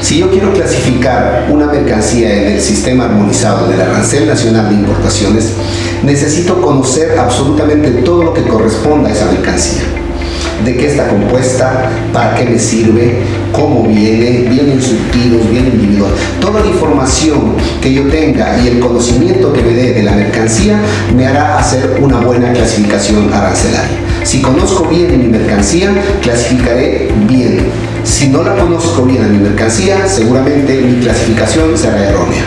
Si yo quiero clasificar una mercancía en el sistema armonizado del Arancel Nacional de Importaciones, necesito conocer absolutamente todo lo que corresponda a esa mercancía. De qué está compuesta, para qué me sirve, cómo vienen surtidos, viene individual. Toda la información que yo tenga y el conocimiento que me dé de la mercancía me hará hacer una buena clasificación arancelaria. Si conozco bien mi mercancía, clasificaré bien. Si no la conozco bien a mi mercancía, seguramente mi clasificación será errónea.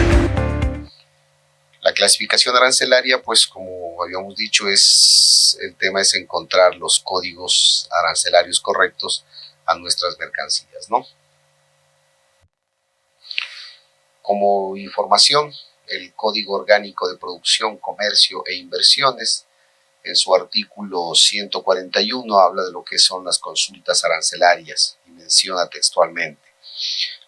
La clasificación arancelaria, pues como habíamos dicho, el tema es encontrar los códigos arancelarios correctos a nuestras mercancías, ¿no? Como información, el Código Orgánico de Producción, Comercio e Inversiones, en su artículo 141, habla de lo que son las consultas arancelarias y menciona textualmente: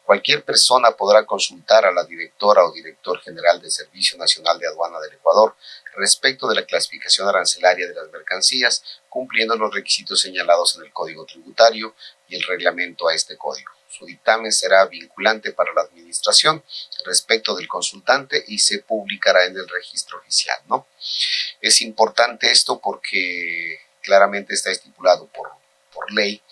cualquier persona podrá consultar a la directora o director general del Servicio Nacional de Aduana del Ecuador respecto de la clasificación arancelaria de las mercancías, cumpliendo los requisitos señalados en el Código Tributario y el reglamento a este código. Su dictamen será vinculante para la administración respecto del consultante y se publicará en el registro oficial, ¿no? Es importante esto porque claramente está estipulado por ley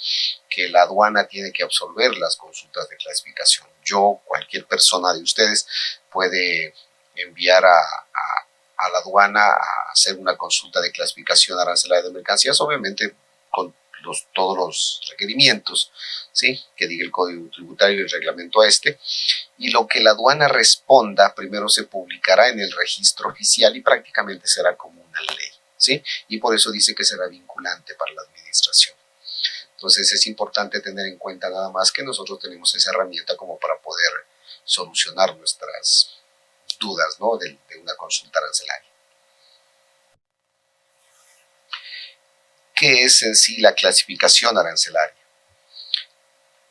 que la aduana tiene que absolver las consultas de clasificación. Cualquier persona de ustedes puede enviar a la aduana a hacer una consulta de clasificación arancelaria de mercancías, obviamente con todos los requerimientos, ¿sí?, que diga el Código Tributario y el reglamento a este, y lo que la aduana responda primero se publicará en el registro oficial y prácticamente será como una ley, ¿sí?, y por eso dice que será vinculante para la administración. Entonces es importante tener en cuenta nada más que nosotros tenemos esa herramienta como para poder solucionar nuestras dudas, ¿no?, de una consulta arancelaria. ¿Qué es en sí la clasificación arancelaria?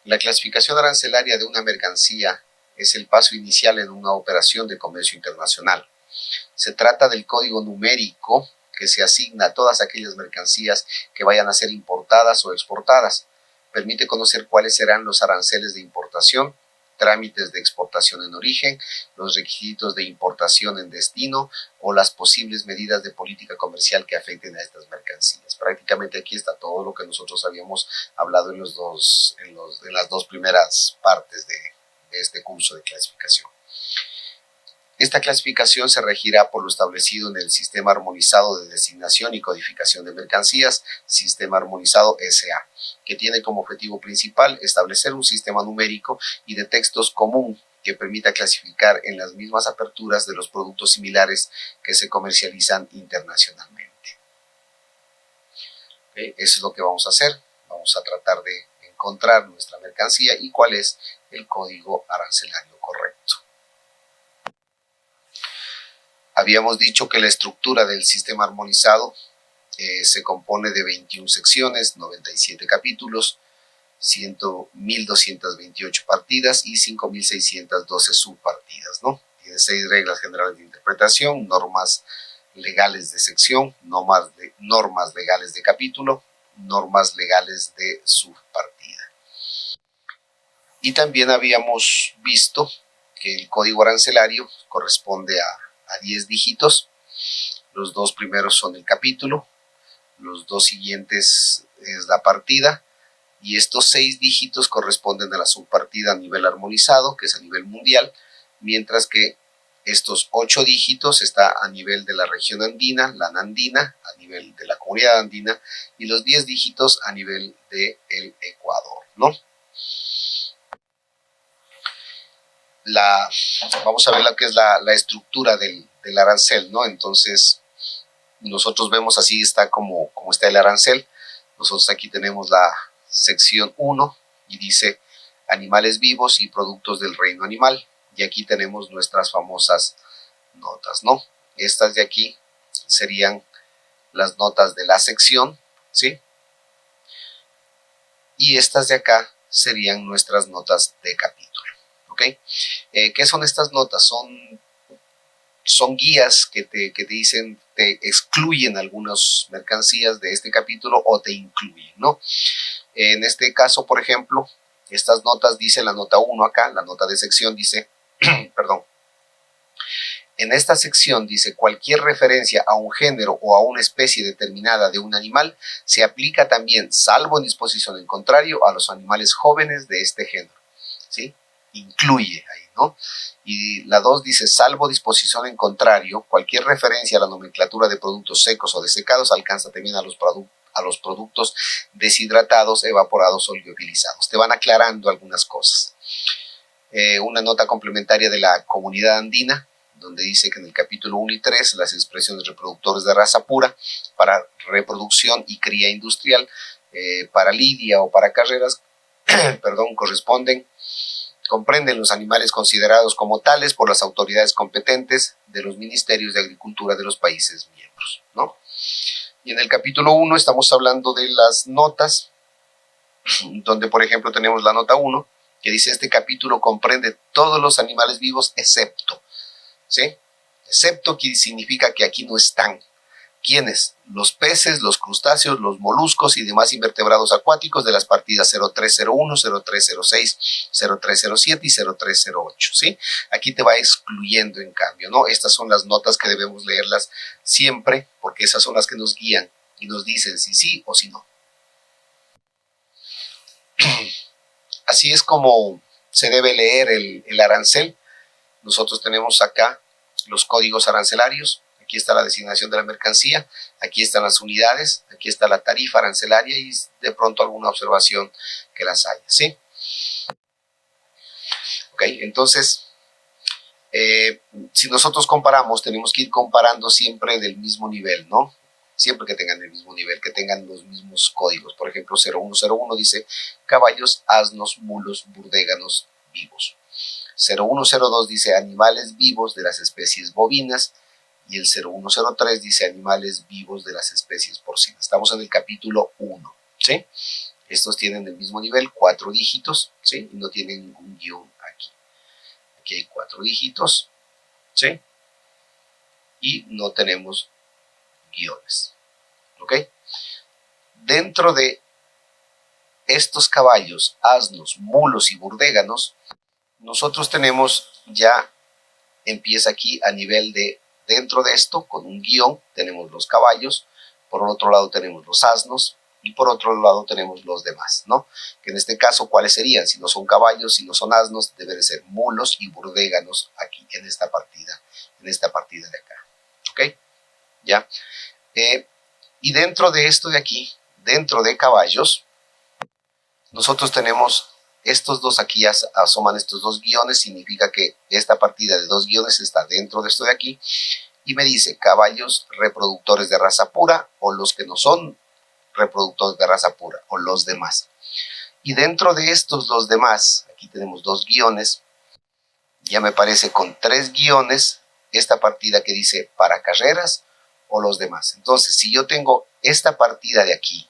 La clasificación arancelaria de una mercancía es el paso inicial en una operación de comercio internacional. Se trata del código numérico que se asigna a todas aquellas mercancías que vayan a ser importadas o exportadas. Permite conocer cuáles serán los aranceles de importación, trámites de exportación en origen, los requisitos de importación en destino o las posibles medidas de política comercial que afecten a estas mercancías. Prácticamente aquí está todo lo que nosotros habíamos hablado en las dos primeras partes de este curso de clasificación. Esta clasificación se regirá por lo establecido en el Sistema Armonizado de Designación y Codificación de Mercancías, Sistema Armonizado SA, que tiene como objetivo principal establecer un sistema numérico y de textos común que permita clasificar en las mismas aperturas de los productos similares que se comercializan internacionalmente. Eso es lo que vamos a hacer. Vamos a tratar de encontrar nuestra mercancía y cuál es el código arancelario correcto. Habíamos dicho que la estructura del sistema armonizado se compone de 21 secciones, 97 capítulos, 1.228 partidas y 5.612 subpartidas, ¿no? Tiene 6 reglas generales de interpretación, normas legales de sección, normas legales de capítulo, normas legales de subpartida. Y también habíamos visto que el código arancelario corresponde a 10 dígitos. Los 2 primeros son el capítulo, los 2 siguientes es la partida y estos 6 dígitos corresponden a la subpartida a nivel armonizado, que es a nivel mundial, mientras que estos 8 dígitos está a nivel de la región andina, la andina, a nivel de la comunidad andina, y los 10 dígitos a nivel del Ecuador, ¿no? Vamos a ver lo que es la estructura del arancel, ¿no? Entonces, nosotros vemos así está como está el arancel. Nosotros aquí tenemos la sección 1 y dice animales vivos y productos del reino animal. Y aquí tenemos nuestras famosas notas, ¿no? Estas de aquí serían las notas de la sección, ¿sí? Y estas de acá serían nuestras notas de capítulo. ¿Okay? ¿Qué son estas notas? Son guías que te dicen, te excluyen algunas mercancías de este capítulo o te incluyen, ¿no? En este caso, por ejemplo, Estas notas, dice la nota 1 acá, la nota de sección dice, perdón, en esta sección dice cualquier referencia a un género o a una especie determinada de un animal se aplica también, salvo en disposición en contrario, a los animales jóvenes de este género, ¿sí? Incluye ahí, ¿no? Y la 2 dice, salvo disposición en contrario, cualquier referencia a la nomenclatura de productos secos o desecados alcanza también a los productos deshidratados, evaporados o liofilizados. Te van aclarando algunas cosas. Una nota complementaria de la Comunidad Andina, donde dice que en el capítulo 1 y 3 las expresiones reproductores de raza pura para reproducción y cría industrial, para lidia o para carreras, perdón, comprenden los animales considerados como tales por las autoridades competentes de los ministerios de agricultura de los países miembros, ¿no? Y en el capítulo 1 estamos hablando de las notas, donde por ejemplo tenemos la nota 1, que dice este capítulo comprende todos los animales vivos excepto, ¿sí? Excepto que significa que aquí no están. ¿Quiénes? Los peces, los crustáceos, los moluscos y demás invertebrados acuáticos de las partidas 0301, 0306, 0307 y 0308, ¿sí? Aquí te va excluyendo en cambio, ¿no? Estas son las notas que debemos leerlas siempre, porque esas son las que nos guían y nos dicen si sí o si no. Así es como se debe leer el arancel. Nosotros tenemos acá los códigos arancelarios. Aquí está la designación de la mercancía, aquí están las unidades, aquí está la tarifa arancelaria y de pronto alguna observación que las haya, ¿sí? Ok, entonces, si nosotros comparamos, tenemos que ir comparando siempre del mismo nivel, ¿no? Siempre que tengan el mismo nivel, que tengan los mismos códigos. Por ejemplo, 0101 dice caballos, asnos, mulos, burdéganos vivos. 0102 dice animales vivos de las especies bovinas. Y el 0103 dice animales vivos de las especies porcinas. Estamos en el capítulo 1, ¿sí? Estos tienen el mismo nivel, 4 dígitos, ¿sí? Y no tienen ningún guión aquí. Aquí hay 4 dígitos, ¿sí? Y no tenemos guiones, ¿ok? Dentro de estos caballos, asnos, mulos y burdéganos, nosotros tenemos ya, empieza aquí a nivel de, dentro de esto, con un guión, tenemos los caballos, por otro lado tenemos los asnos, y por otro lado tenemos los demás, ¿no? Que en este caso, ¿cuáles serían? Si no son caballos, si no son asnos, deben de ser mulos y burdéganos aquí, en esta partida de acá, ¿ok? ¿Ya? Y dentro de esto de aquí, dentro de caballos, nosotros tenemos estos dos aquí, asoman estos dos guiones, significa que esta partida de 2 guiones está dentro de esto de aquí, y me dice caballos reproductores de raza pura, o los que no son reproductores de raza pura, o los demás. Y dentro de estos dos demás, aquí tenemos 2 guiones, ya me parece con 3 guiones, esta partida que dice para carreras, o los demás. Entonces, si yo tengo esta partida de aquí,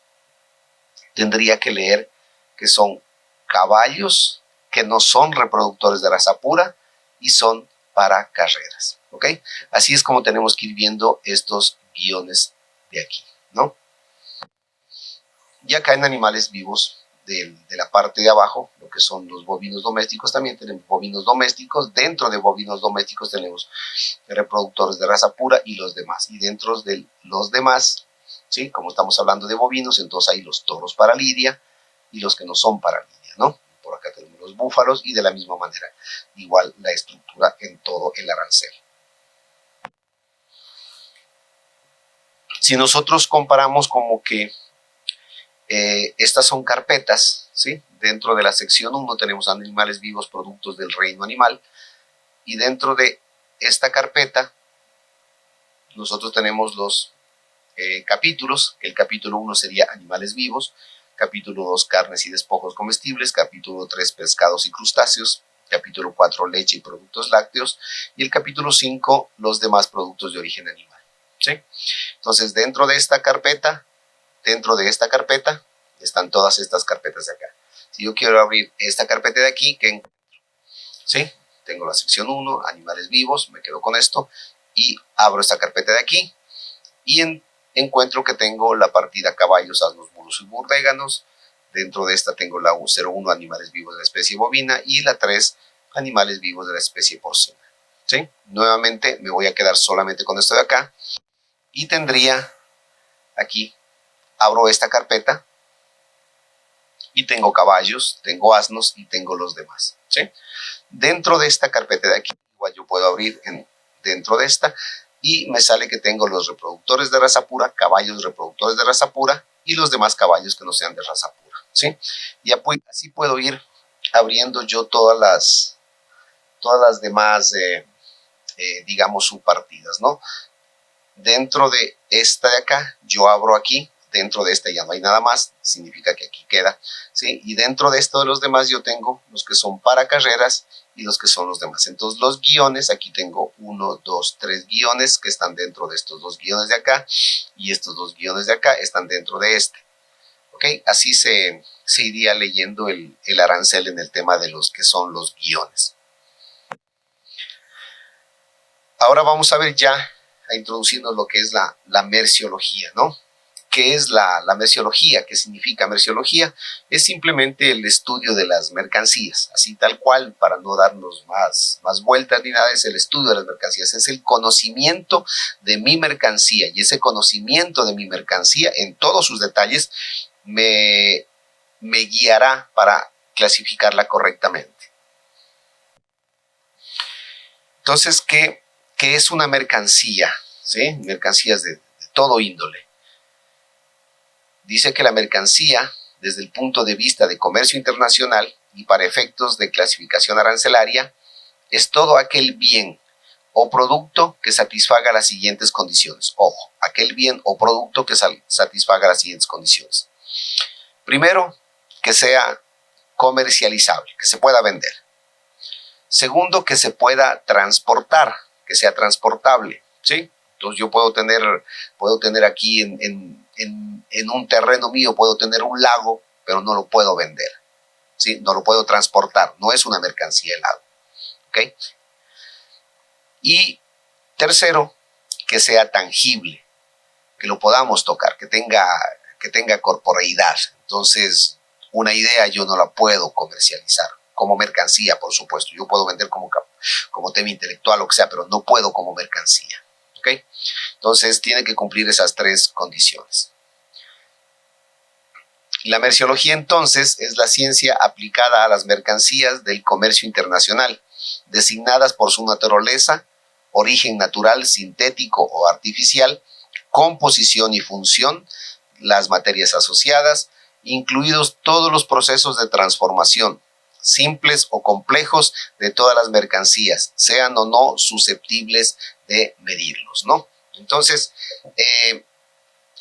tendría que leer que son caballos que no son reproductores de raza pura y son para carreras, ¿ok? Así es como tenemos que ir viendo estos guiones de aquí, ¿no? Y acá en animales vivos de la parte de abajo, lo que son los bovinos domésticos, también tenemos bovinos domésticos. Dentro de bovinos domésticos tenemos reproductores de raza pura y los demás. Y dentro de los demás, ¿sí? Como estamos hablando de bovinos, entonces hay los toros para lidia y los que no son para lidia, ¿no? Por acá tenemos los búfalos y de la misma manera, igual la estructura en todo el arancel. Si nosotros comparamos como que estas son carpetas, ¿sí? Dentro de la sección 1 tenemos animales vivos, productos del reino animal, y dentro de esta carpeta nosotros tenemos los capítulos, que el capítulo 1 sería animales vivos, capítulo 2 carnes y despojos comestibles, capítulo 3 pescados y crustáceos, capítulo 4 leche y productos lácteos, y el capítulo 5 los demás productos de origen animal, ¿sí? Entonces dentro de esta carpeta están todas estas carpetas de acá. Si yo quiero abrir esta carpeta de aquí, ¿sí? Tengo la sección 1, animales vivos, me quedo con esto, y abro esta carpeta de aquí, y encuentro que tengo la partida caballos, asnos, mulos y burdéganos, Dentro de esta tengo la 01, animales vivos de la especie bovina, y la 3, animales vivos de la especie porcina. ¿Sí? Nuevamente me voy a quedar solamente con esto de acá y tendría aquí, abro esta carpeta y tengo caballos, tengo asnos y tengo los demás. ¿Sí? Dentro de esta carpeta de aquí, igual yo puedo abrir dentro de esta y me sale que tengo los reproductores de raza pura, caballos reproductores de raza pura y los demás caballos que no sean de raza pura. ¿Sí? Y así puedo ir abriendo yo todas las demás, digamos, subpartidas, ¿no? Dentro de esta de acá, yo abro aquí, dentro de esta ya no hay nada más, significa que aquí queda, ¿sí? Y dentro de esto de los demás yo tengo los que son para carreras y los que son los demás. Entonces los guiones, aquí tengo 1, 2, 3 guiones que están dentro de estos 2 guiones de acá y estos 2 guiones de acá están dentro de este. ¿Ok? Así se iría leyendo el arancel en el tema de los que son los guiones. Ahora vamos a ver ya, a introducirnos lo que es la merciología, ¿no? ¿Qué es la merciología? ¿Qué significa merciología? Es simplemente el estudio de las mercancías, así tal cual, para no darnos más vueltas ni nada, es el estudio de las mercancías, es el conocimiento de mi mercancía, y ese conocimiento de mi mercancía en todos sus detalles me guiará para clasificarla correctamente. Entonces, ¿qué es una mercancía? ¿Sí? Mercancías de todo índole. Dice que la mercancía, desde el punto de vista de comercio internacional y para efectos de clasificación arancelaria, es todo aquel bien o producto que satisfaga las siguientes condiciones. Ojo, aquel bien o producto que satisfaga las siguientes condiciones. Primero, que sea comercializable, que se pueda vender. Segundo, que se pueda transportar, que sea transportable, ¿sí? Entonces yo puedo tener aquí en un terreno mío, puedo tener un lago, pero no lo puedo vender, ¿sí? No lo puedo transportar, no es una mercancía el lago, ¿ok? Y tercero, que sea tangible, que lo podamos tocar, que tenga corporeidad. Entonces, una idea yo no la puedo comercializar, como mercancía, por supuesto. Yo puedo vender como tema intelectual, lo que sea, pero no puedo como mercancía. ¿Ok? Entonces, tiene que cumplir esas 3 condiciones. La merciología, entonces, es la ciencia aplicada a las mercancías del comercio internacional, designadas por su naturaleza, origen natural, sintético o artificial, composición y función, las materias asociadas, incluidos todos los procesos de transformación, simples o complejos, de todas las mercancías, sean o no susceptibles de medirlos, ¿no? Entonces,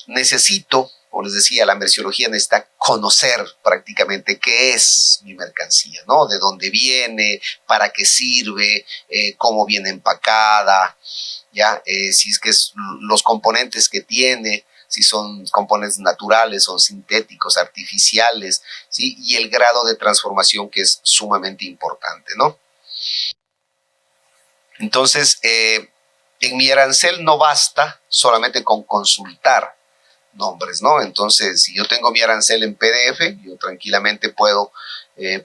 necesito, como les decía, la merciología necesita conocer prácticamente qué es mi mercancía, ¿no? De dónde viene, para qué sirve, cómo viene empacada, ¿ya? Si es que los componentes que tiene, si son componentes naturales, son sintéticos, artificiales, ¿sí? Y el grado de transformación, que es sumamente importante, ¿no? Entonces, en mi arancel no basta solamente con consultar nombres, ¿no? Entonces, si yo tengo mi arancel en PDF, yo tranquilamente puedo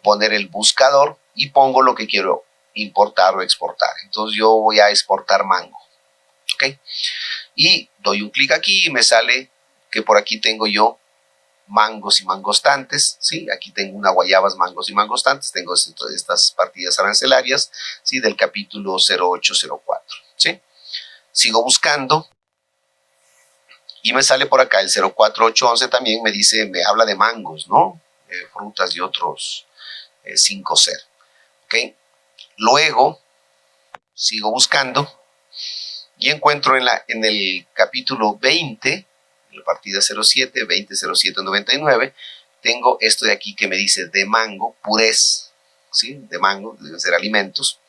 poner el buscador y pongo lo que quiero importar o exportar. Entonces, yo voy a exportar mango, ¿ok? Y doy un clic aquí y me sale que por aquí tengo yo mangos y mangostantes, ¿sí? Aquí tengo una guayabas, mangos y mangostantes, tengo estas partidas arancelarias, ¿sí? Del capítulo 0804, ¿sí? Sigo buscando y me sale por acá el 04811 también, me habla de mangos, ¿no? Frutas y otros 5 ser, ¿ok? Luego sigo buscando y encuentro en el capítulo 20, en la partida 07, 200799, tengo esto de aquí que me dice de mango, purés, ¿sí? De mango, deben ser alimentos.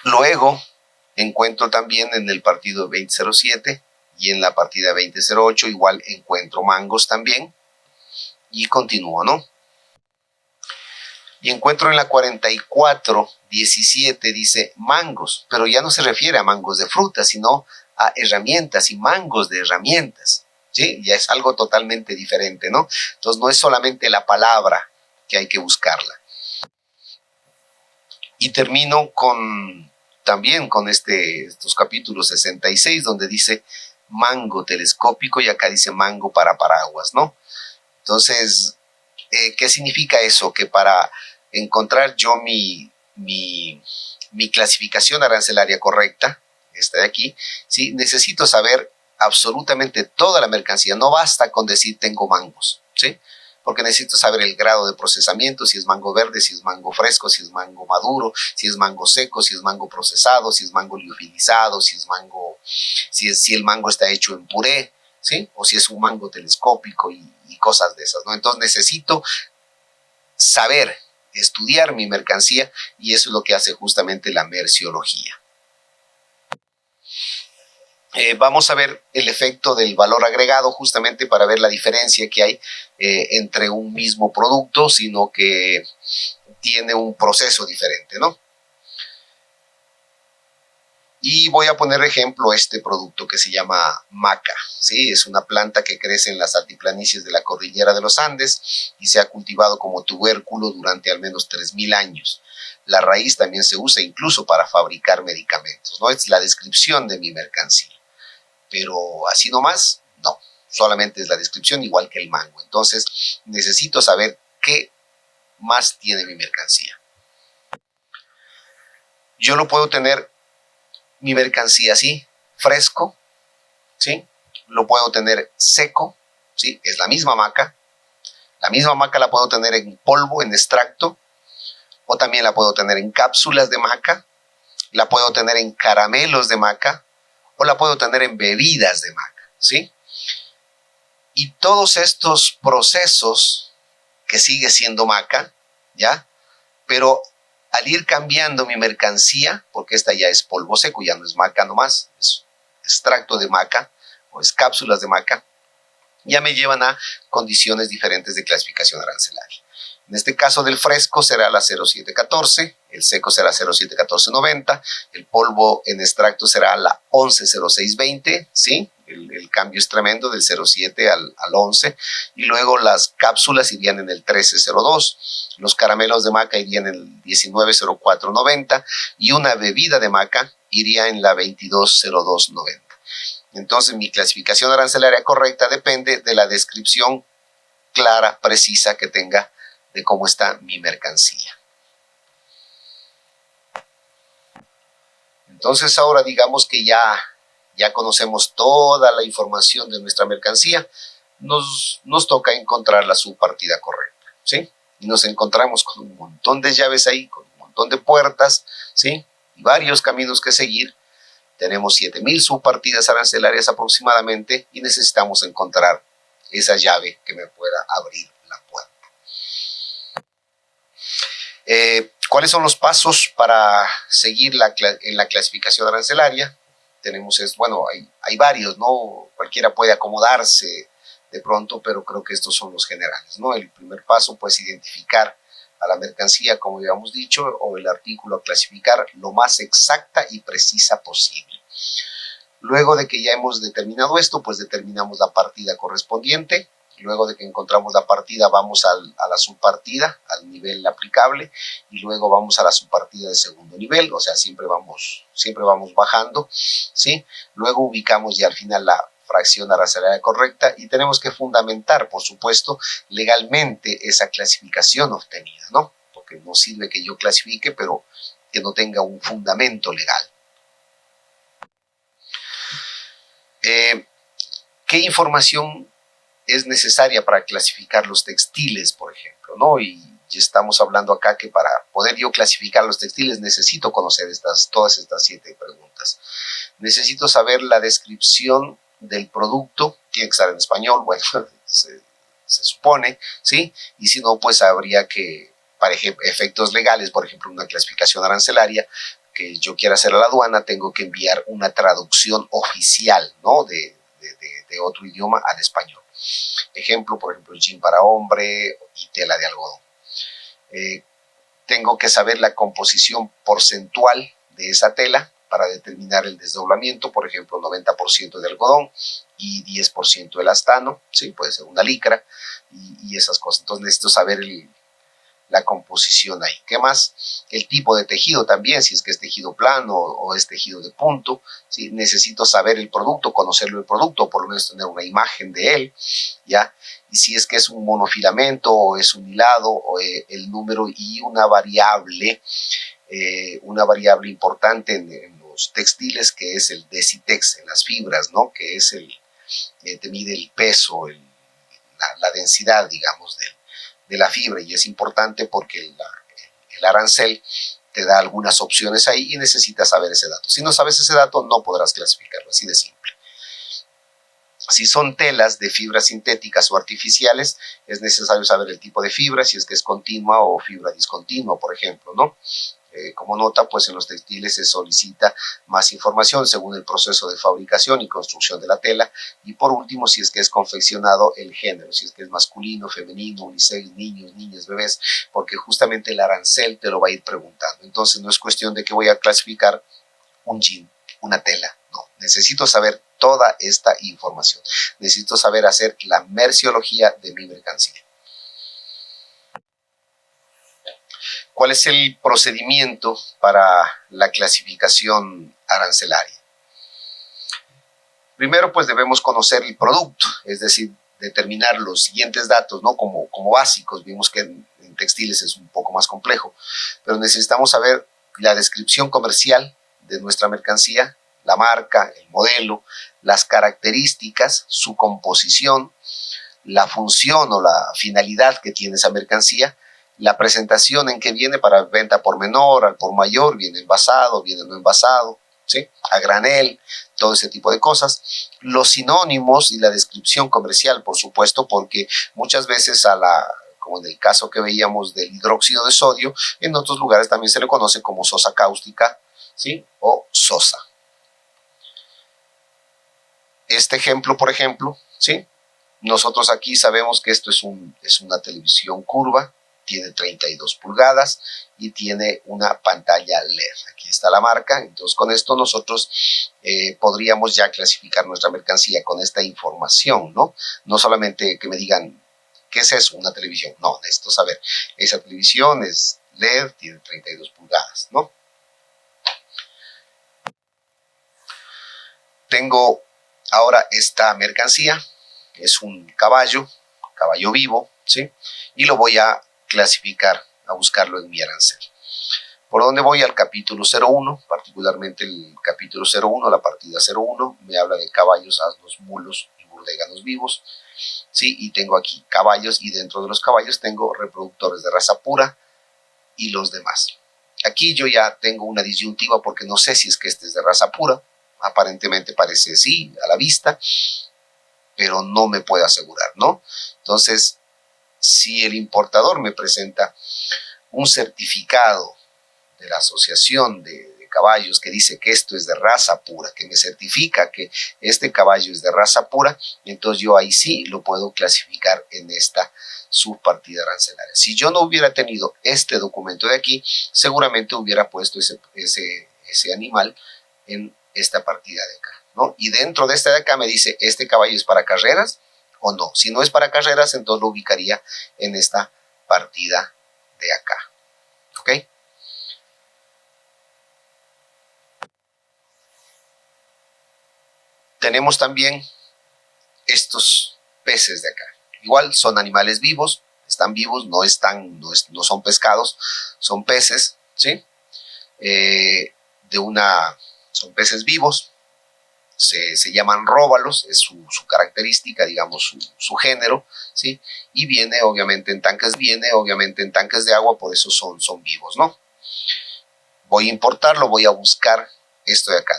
Luego encuentro también en el partido 2007 y en la partida 2008 igual encuentro mangos también y continúo, ¿no? Y encuentro en la 4417 dice mangos, pero ya no se refiere a mangos de fruta, sino a herramientas y mangos de herramientas, ¿sí? Ya es algo totalmente diferente, ¿no? Entonces no es solamente la palabra que hay que buscarla. Y termino también con estos capítulos 66, donde dice mango telescópico y acá dice mango para paraguas, ¿no? Entonces, ¿qué significa eso? Que para encontrar yo mi clasificación arancelaria correcta, esta de aquí, ¿sí? Necesito saber absolutamente toda la mercancía. No basta con decir tengo mangos, ¿sí? Porque necesito saber el grado de procesamiento, si es mango verde, si es mango fresco, si es mango maduro, si es mango seco, si es mango procesado, si es mango liofilizado, si el mango está hecho en puré, ¿sí? O si es un mango telescópico y cosas de esas, ¿no? Entonces necesito saber, estudiar mi mercancía, y eso es lo que hace justamente la merciología. Vamos a ver el efecto del valor agregado, justamente para ver la diferencia que hay entre un mismo producto, sino que tiene un proceso diferente, ¿no? Y voy a poner ejemplo este producto que se llama maca, ¿sí? Es una planta que crece en las altiplanicies de la cordillera de los Andes y se ha cultivado como tubérculo durante al menos 3000 años. La raíz también se usa incluso para fabricar medicamentos, ¿no? Es la descripción de mi mercancía. Pero así nomás, no, solamente es la descripción, igual que el mango. Entonces necesito saber qué más tiene mi mercancía. Yo lo puedo tener mi mercancía así, fresco, ¿sí? Lo puedo tener seco, ¿sí? Es la misma maca. La misma maca la puedo tener en polvo, en extracto, o también la puedo tener en cápsulas de maca, la puedo tener en caramelos de maca, o la puedo tener en bebidas de maca, ¿sí? Y todos estos procesos, que sigue siendo maca, ¿ya? Pero al ir cambiando mi mercancía, porque esta ya es polvo seco, ya no es maca nomás, es extracto de maca o es cápsulas de maca, ya me llevan a condiciones diferentes de clasificación arancelaria. En este caso del fresco será la 0714, el seco será 071490, el polvo en extracto será la 110620, ¿sí? El cambio es tremendo del 07 al 11, y luego las cápsulas irían en el 1302, los caramelos de maca irían en el 190490 y una bebida de maca iría en la 220290. Entonces mi clasificación arancelaria correcta depende de la descripción clara, precisa que tenga de cómo está mi mercancía. Entonces ahora digamos que ya conocemos toda la información de nuestra mercancía, nos toca encontrar la subpartida correcta, ¿sí? Y nos encontramos con un montón de llaves ahí, con un montón de puertas, ¿sí? Y varios caminos que seguir. Tenemos 7000 subpartidas arancelarias aproximadamente y necesitamos encontrar esa llave que me pueda abrir la puerta. ¿Cuáles son los pasos para seguir en la clasificación arancelaria? Hay varios, ¿no? Cualquiera puede acomodarse de pronto, pero creo que estos son los generales, ¿no? El primer paso, pues, identificar a la mercancía, como ya hemos dicho, o el artículo a clasificar lo más exacta y precisa posible. Luego de que ya hemos determinado esto, pues determinamos la partida correspondiente. Luego de que encontramos la partida, vamos a la subpartida, al nivel aplicable, y luego vamos a la subpartida de segundo nivel, o sea, siempre vamos bajando, ¿sí? Luego ubicamos ya al final la fracción arancelaria correcta y tenemos que fundamentar, por supuesto, legalmente esa clasificación obtenida, ¿no? Porque no sirve que yo clasifique, pero que no tenga un fundamento legal. ¿Qué información es necesaria para clasificar los textiles, por ejemplo, ¿no? Y ya estamos hablando acá que para poder yo clasificar los textiles necesito conocer todas estas 7 preguntas. Necesito saber la descripción del producto, tiene que estar en español, bueno, se supone, ¿sí? Y si no, pues habría que, para efectos legales, por ejemplo, una clasificación arancelaria, que yo quiera hacer a la aduana, tengo que enviar una traducción oficial, ¿no? De otro idioma al español. Ejemplo, por ejemplo, jean para hombre y tela de algodón. Tengo que saber la composición porcentual de esa tela para determinar el desdoblamiento, por ejemplo, 90% de algodón y 10% de elastano, ¿sí? Puede ser una licra y esas cosas. Entonces necesito saber la composición ahí. ¿Qué más? El tipo de tejido también, si es que es tejido plano o es tejido de punto, ¿sí? Necesito saber el producto, conocerlo el producto, o por lo menos tener una imagen de él, ¿ya? Y si es que es un monofilamento o es un hilado, o, el número y una variable importante en los textiles, que es el Decitex, en las fibras, ¿no? Que es te mide el peso, la densidad, digamos, de la fibra, y es importante porque el arancel te da algunas opciones ahí y necesitas saber ese dato. Si no sabes ese dato, no podrás clasificarlo, así de simple. Si son telas de fibras sintéticas o artificiales, es necesario saber el tipo de fibra, si es que es continua o fibra discontinua, por ejemplo, ¿no? Como nota, pues en los textiles se solicita más información según el proceso de fabricación y construcción de la tela. Y por último, si es que es confeccionado, el género, si es que es masculino, femenino, unisex, niños, niñas, bebés, porque justamente el arancel te lo va a ir preguntando. Entonces no es cuestión de que voy a clasificar un jean, una tela, no. Necesito saber toda esta información. Necesito saber hacer la merciología de mi mercancía. ¿Cuál es el procedimiento para la clasificación arancelaria? Primero, pues debemos conocer el producto, es decir, determinar los siguientes datos, ¿no? Como básicos. Vimos que en textiles es un poco más complejo, pero necesitamos saber la descripción comercial de nuestra mercancía, la marca, el modelo, las características, su composición, la función o la finalidad que tiene esa mercancía, la presentación en que viene para venta por menor, al por mayor, viene envasado, viene no envasado, ¿sí? A granel, todo ese tipo de cosas. Los sinónimos y la descripción comercial, por supuesto, porque muchas veces como en el caso que veíamos del hidróxido de sodio, en otros lugares también se le conoce como sosa cáustica, ¿sí? O sosa. Este ejemplo, por ejemplo, ¿sí? Nosotros aquí sabemos que esto es una televisión curva, tiene 32 pulgadas y tiene una pantalla LED. Aquí está la marca. Entonces con esto nosotros podríamos ya clasificar nuestra mercancía con esta información, ¿no? No solamente que me digan, ¿qué es eso? Una televisión. No, necesito saber, esa televisión es LED, tiene 32 pulgadas, ¿no? Tengo ahora esta mercancía, es un caballo vivo, ¿sí? Y lo voy a clasificar, a buscarlo en mi arancel. ¿Por dónde voy? Al capítulo 01, particularmente el capítulo 01, la partida 01, me habla de caballos, asnos, mulos y burdeganos vivos, ¿sí? Y tengo aquí caballos, y dentro de los caballos tengo reproductores de raza pura y los demás. Aquí yo ya tengo una disyuntiva porque no sé si es que este es de raza pura. Aparentemente parece sí, a la vista, pero no me puedo asegurar, ¿no? Entonces, si el importador me presenta un certificado de la asociación de caballos que dice que esto es de raza pura, que me certifica que este caballo es de raza pura, entonces yo ahí sí lo puedo clasificar en esta subpartida arancelaria. Si yo no hubiera tenido este documento de aquí, seguramente hubiera puesto ese animal en esta partida de acá, ¿no? Y dentro de esta de acá me dice, ¿este caballo es para carreras o no? Si no es para carreras, entonces lo ubicaría en esta partida de acá, ¿ok? Tenemos también estos peces de acá. Igual son animales vivos, están vivos, no son pescados, son peces, ¿sí? Son peces vivos, se llaman róbalos, es su característica, digamos, su género, ¿sí? Y viene obviamente en tanques de agua, por eso son vivos, ¿no? Voy a importarlo, voy a buscar esto de acá.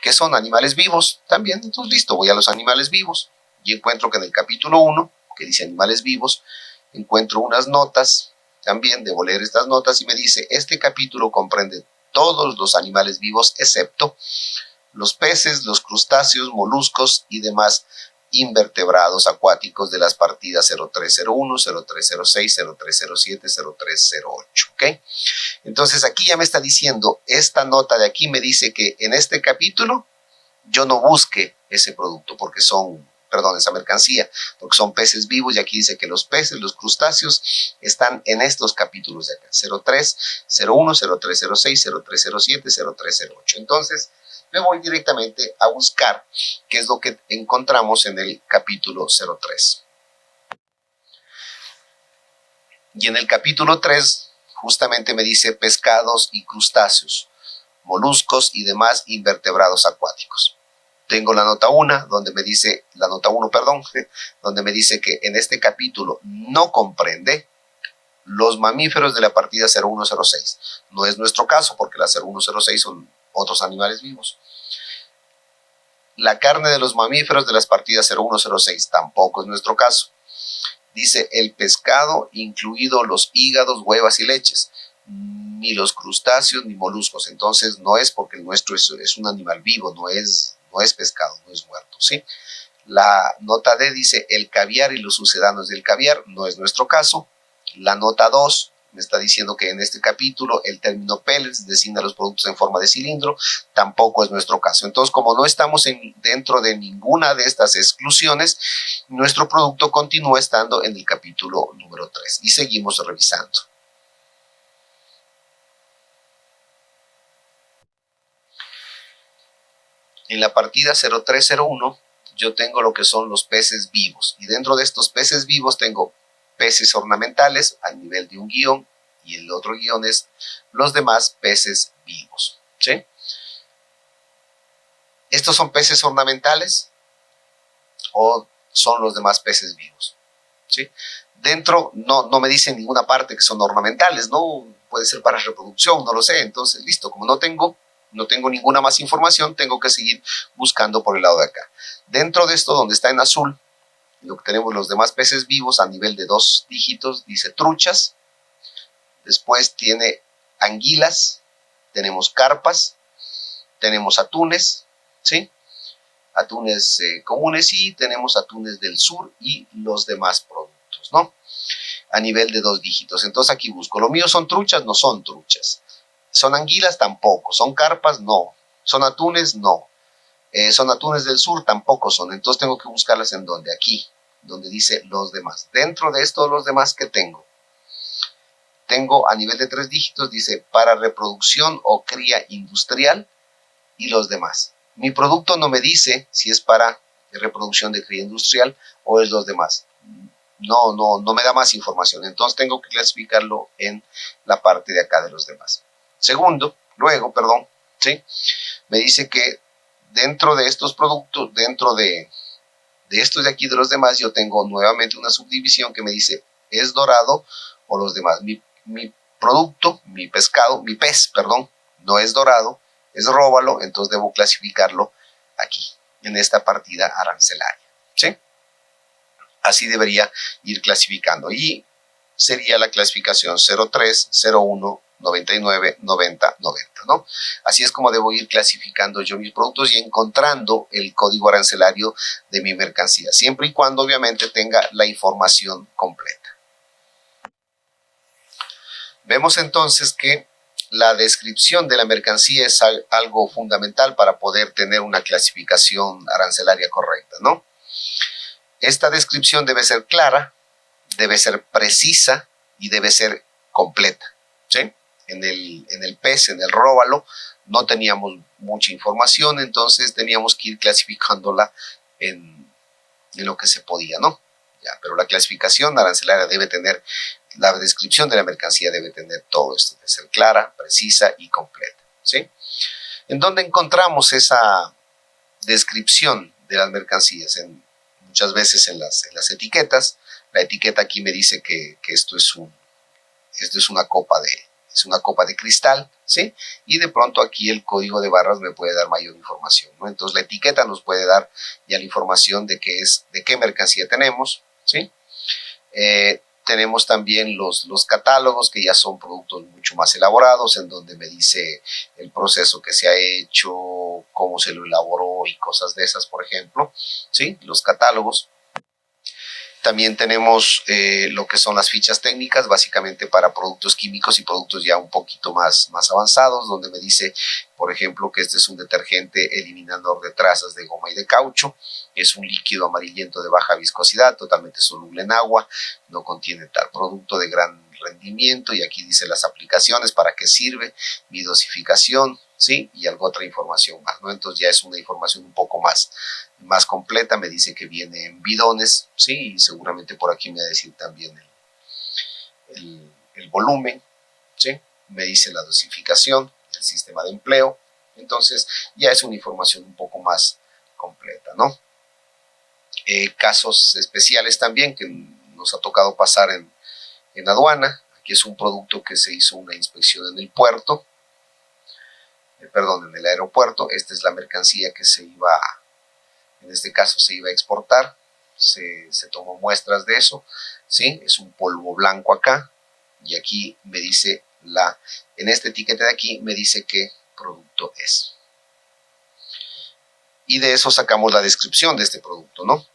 ¿Qué son? Animales vivos también. Entonces, listo, voy a los animales vivos y encuentro que en el capítulo 1, que dice animales vivos, encuentro unas notas también, debo leer estas notas y me dice, este capítulo comprende todos los animales vivos excepto los peces, los crustáceos, moluscos y demás invertebrados acuáticos de las partidas 0301, 0306, 0307, 0308, ¿ok? Entonces aquí ya me está diciendo, esta nota de aquí me dice que en este capítulo yo no busque ese producto porque son, perdón, esa mercancía, porque son peces vivos, y aquí dice que los peces, los crustáceos, están en estos capítulos de acá, 0301, 0306, 0307, 0308. Entonces, me voy directamente a buscar qué es lo que encontramos en el capítulo 03. Y en el capítulo 3, justamente me dice pescados y crustáceos, moluscos y demás invertebrados acuáticos. Tengo la nota 1, donde me dice, la nota 1, perdón, donde me dice que en este capítulo no comprende los mamíferos de la partida 0106. No es nuestro caso, porque la 0106 son otros animales vivos. La carne de los mamíferos de las partidas 0106 tampoco es nuestro caso. Dice el pescado, incluido los hígados, huevas y leches, ni los crustáceos ni moluscos. Entonces no es, porque el nuestro es un animal vivo, no es pescado, no es muerto, ¿sí? La nota D dice el caviar y los sucedáneos del caviar, no es nuestro caso. La nota 2 me está diciendo que en este capítulo el término pellets designa los productos en forma de cilindro, tampoco es nuestro caso. Entonces, como no estamos dentro de ninguna de estas exclusiones, nuestro producto continúa estando en el capítulo número 3 y seguimos revisando. En la partida 0301 yo tengo lo que son los peces vivos, y dentro de estos peces vivos tengo peces ornamentales a nivel de un guión, y el otro guión es los demás peces vivos, ¿sí? ¿Estos son peces ornamentales o son los demás peces vivos? ¿Sí? Dentro no me dice en ninguna parte que son ornamentales, ¿no? Puede ser para reproducción, no lo sé. Entonces, listo, como no tengo ninguna más información, tengo que seguir buscando por el lado de acá. Dentro de esto, donde está en azul, lo que tenemos los demás peces vivos a nivel de 2 dígitos, dice truchas, después tiene anguilas, tenemos carpas, tenemos atunes, ¿sí? Atunes comunes, y tenemos atunes del sur y los demás productos, ¿no? A nivel de 2 dígitos. Entonces aquí busco, ¿lo mío son truchas? No son truchas. ¿Son anguilas? Tampoco. ¿Son carpas? No. ¿Son atunes? No. ¿Son atunes del sur? Tampoco son. Entonces tengo que buscarlas en donde, aquí, donde dice los demás. Dentro de estos los demás que tengo a nivel de 3 dígitos, dice para reproducción o cría industrial y los demás. Mi producto no me dice si es para reproducción de cría industrial o es los demás. No me da más información. Entonces tengo que clasificarlo en la parte de acá de los demás. Luego, ¿sí? Me dice que dentro de estos productos, dentro de estos de aquí de los demás, yo tengo nuevamente una subdivisión que me dice es dorado o los demás. Mi producto, mi pez, no es dorado, es róbalo, entonces debo clasificarlo aquí, en esta partida arancelaria, ¿sí? Así debería ir clasificando, y sería la clasificación 03, 01, 99, 90, 90, ¿no? Así es como debo ir clasificando yo mis productos y encontrando el código arancelario de mi mercancía, siempre y cuando obviamente tenga la información completa. Vemos entonces que la descripción de la mercancía es algo fundamental para poder tener una clasificación arancelaria correcta, ¿no? Esta descripción debe ser clara, debe ser precisa y debe ser completa, ¿sí? En el pez, en el róbalo, no teníamos mucha información, entonces teníamos que ir clasificándola en lo que se podía, ¿no? Ya, pero la clasificación arancelaria debe tener, la descripción de la mercancía debe tener todo esto, debe ser clara, precisa y completa, ¿sí? ¿En dónde encontramos esa descripción de las mercancías? Muchas veces en las etiquetas. La etiqueta aquí me dice que esto es una copa de cristal, ¿sí? Y de pronto aquí el código de barras me puede dar mayor información, ¿no? Entonces la etiqueta nos puede dar ya la información de qué mercancía tenemos, ¿sí? tenemos también los catálogos, que ya son productos mucho más elaborados, en donde me dice el proceso que se ha hecho, cómo se lo elaboró y cosas de esas, por ejemplo, ¿sí? Los catálogos. También tenemos lo que son las fichas técnicas, básicamente para productos químicos y productos ya un poquito más avanzados, donde me dice, por ejemplo, que este es un detergente eliminador de trazas de goma y de caucho, es un líquido amarillento de baja viscosidad, totalmente soluble en agua, no contiene tal producto de gran rendimiento, y aquí dice las aplicaciones, para qué sirve, mi dosificación, ¿sí? Y algo otra información más, ¿no? Entonces ya es una información un poco más completa. Me dice que viene en bidones, ¿sí? Y seguramente por aquí me va a decir también el volumen, ¿sí? Me dice la dosificación, el sistema de empleo. Entonces ya es una información un poco más completa, ¿no? Casos especiales también que nos ha tocado pasar en aduana. Aquí es un producto que se hizo una inspección en el puerto, en el aeropuerto. Esta es la mercancía que en este caso se iba a exportar. Se tomó muestras de eso, ¿sí? Es un polvo blanco acá, y aquí me dice en este etiquete de aquí me dice qué producto es. Y de eso sacamos la descripción de este producto, ¿no?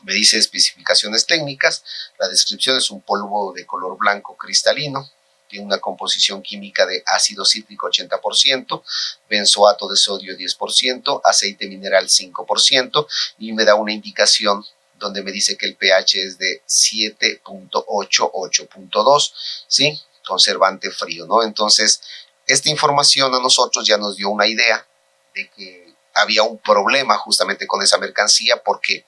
Me dice especificaciones técnicas. La descripción es un polvo de color blanco cristalino, tiene una composición química de ácido cítrico 80%, benzoato de sodio 10%, aceite mineral 5%, y me da una indicación donde me dice que el pH es de 7.8, 8.2, ¿sí? Conservante frío, ¿no? Entonces, esta información a nosotros ya nos dio una idea de que había un problema justamente con esa mercancía, porque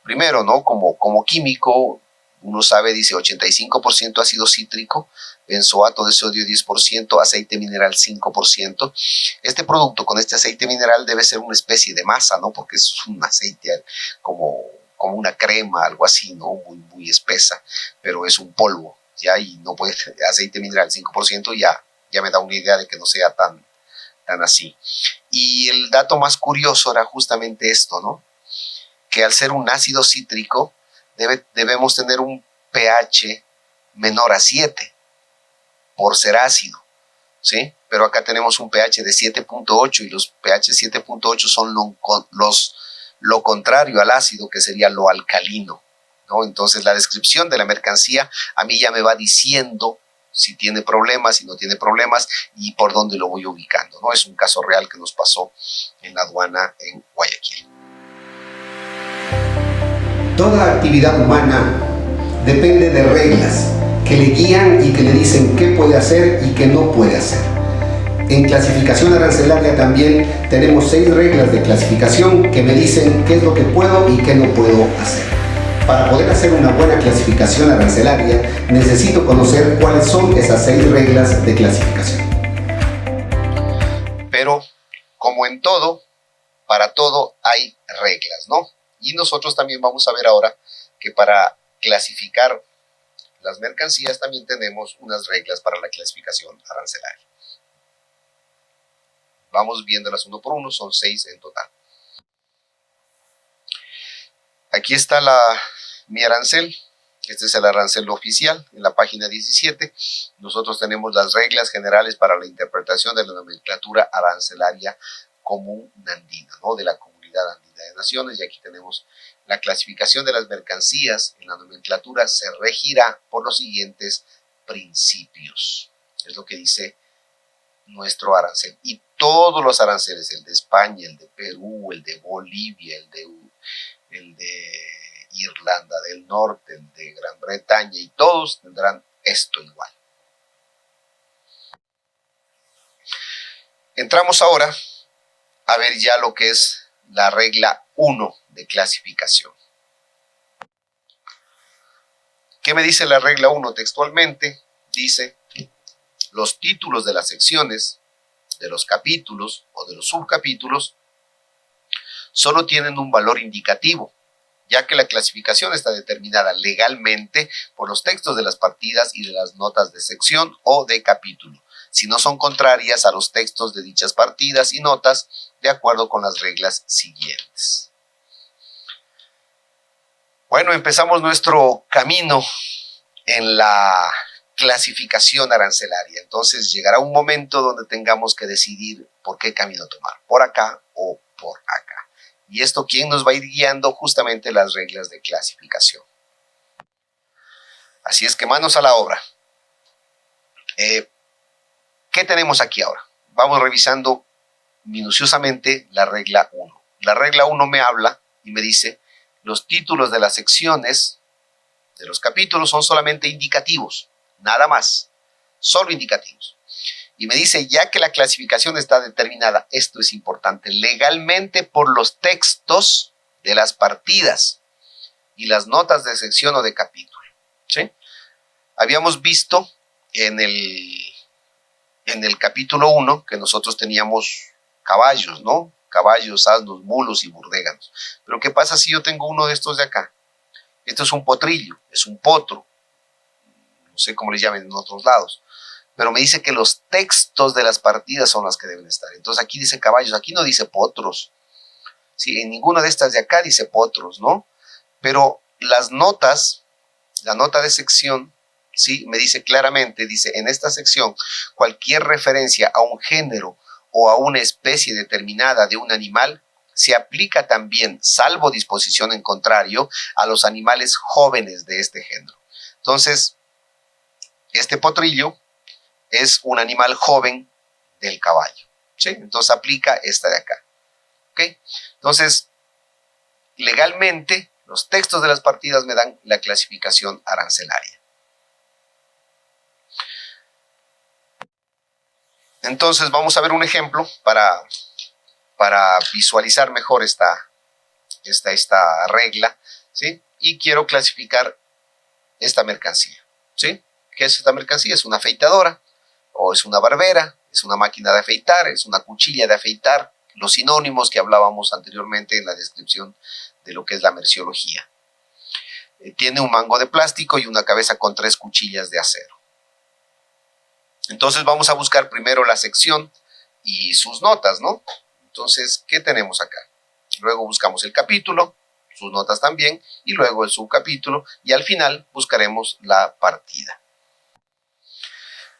primero, ¿no? Como químico, uno sabe, dice 85% ácido cítrico, benzoato de sodio 10%, aceite mineral 5%. Este producto con este aceite mineral debe ser una especie de masa, ¿no? Porque es un aceite como una crema, algo así, ¿no? Muy espesa, pero es un polvo, ¿ya? Y no puede ser aceite mineral 5%, ya me da una idea de que no sea tan así. Y el dato más curioso era justamente esto, ¿no? Que al ser un ácido cítrico debemos tener un pH menor a 7 por ser ácido, ¿sí? Pero acá tenemos un pH de 7.8, y los pH 7.8 son lo contrario al ácido, que sería lo alcalino, ¿no? Entonces la descripción de la mercancía a mí ya me va diciendo si tiene problemas, si no tiene problemas, y por dónde lo voy ubicando, ¿no? Es un caso real que nos pasó en la aduana en Guayaquil. Toda actividad humana depende de reglas que le guían y que le dicen qué puede hacer y qué no puede hacer. En clasificación arancelaria también tenemos 6 reglas de clasificación que me dicen qué es lo que puedo y qué no puedo hacer. Para poder hacer una buena clasificación arancelaria, necesito conocer cuáles son esas 6 reglas de clasificación. Pero, como en todo, para todo hay reglas, ¿no? Y nosotros también vamos a ver ahora que para clasificar las mercancías también tenemos unas reglas para la clasificación arancelaria. Vamos viéndolas uno por uno, son 6 en total. Aquí está mi arancel. Este es el arancel oficial en la página 17. Nosotros tenemos las reglas generales para la interpretación de la nomenclatura arancelaria común andina, ¿no? De la Comunidad Andina de Naciones. Y aquí tenemos la clasificación de las mercancías en la nomenclatura se regirá por los siguientes principios. Es lo que dice nuestro arancel. Y todos los aranceles, el de España, el de Perú, el de Bolivia, el de Irlanda del Norte, el de Gran Bretaña, y todos tendrán esto igual. Entramos ahora a ver ya lo que es la regla 1 de clasificación. ¿Qué me dice la regla 1 textualmente? Dice: los títulos de las secciones, de los capítulos o de los subcapítulos solo tienen un valor indicativo, ya que la clasificación está determinada legalmente por los textos de las partidas y de las notas de sección o de capítulo, si no son contrarias a los textos de dichas partidas y notas, de acuerdo con las reglas siguientes. Bueno, empezamos nuestro camino en la clasificación arancelaria. Entonces llegará un momento donde tengamos que decidir por qué camino tomar, por acá o por acá. Y esto, ¿quién nos va a ir guiando? Justamente las reglas de clasificación. Así es que manos a la obra. ¿Qué tenemos aquí ahora? Vamos revisando minuciosamente la regla 1. La regla 1 me habla y me dice, los títulos de las secciones de los capítulos son solamente indicativos, nada más, solo indicativos. Y me dice, ya que la clasificación está determinada, esto es importante, legalmente por los textos de las partidas y las notas de sección o de capítulo. ¿Sí? Habíamos visto en el capítulo 1 que nosotros teníamos caballos, ¿no? Caballos, asnos, mulos y burdéganos. Pero ¿qué pasa si yo tengo uno de estos de acá? Esto es un potrillo, es un potro, no sé cómo les llamen en otros lados, pero me dice que los textos de las partidas son las que deben estar. Entonces aquí dice caballos, aquí no dice potros. Sí, en ninguna de estas de acá dice potros, ¿no? Pero las notas, la nota de sección, sí, me dice claramente, dice, en esta sección, cualquier referencia a un género o a una especie determinada de un animal se aplica también, salvo disposición en contrario, a los animales jóvenes de este género. Entonces, este potrillo es un animal joven del caballo, ¿sí? Entonces aplica esta de acá, ¿ok? Entonces, legalmente, los textos de las partidas me dan la clasificación arancelaria. Entonces, vamos a ver un ejemplo para visualizar mejor esta regla, ¿sí? Y quiero clasificar esta mercancía, ¿sí? ¿Qué es esta mercancía? Es una afeitadora, o es una barbera, es una máquina de afeitar, es una cuchilla de afeitar, los sinónimos que hablábamos anteriormente en la descripción de lo que es la merciología. Tiene un mango de plástico y una cabeza con 3 cuchillas de acero. Entonces vamos a buscar primero la sección y sus notas, ¿no? Entonces, ¿qué tenemos acá? Luego buscamos el capítulo, sus notas también, y luego el subcapítulo, y al final buscaremos la partida.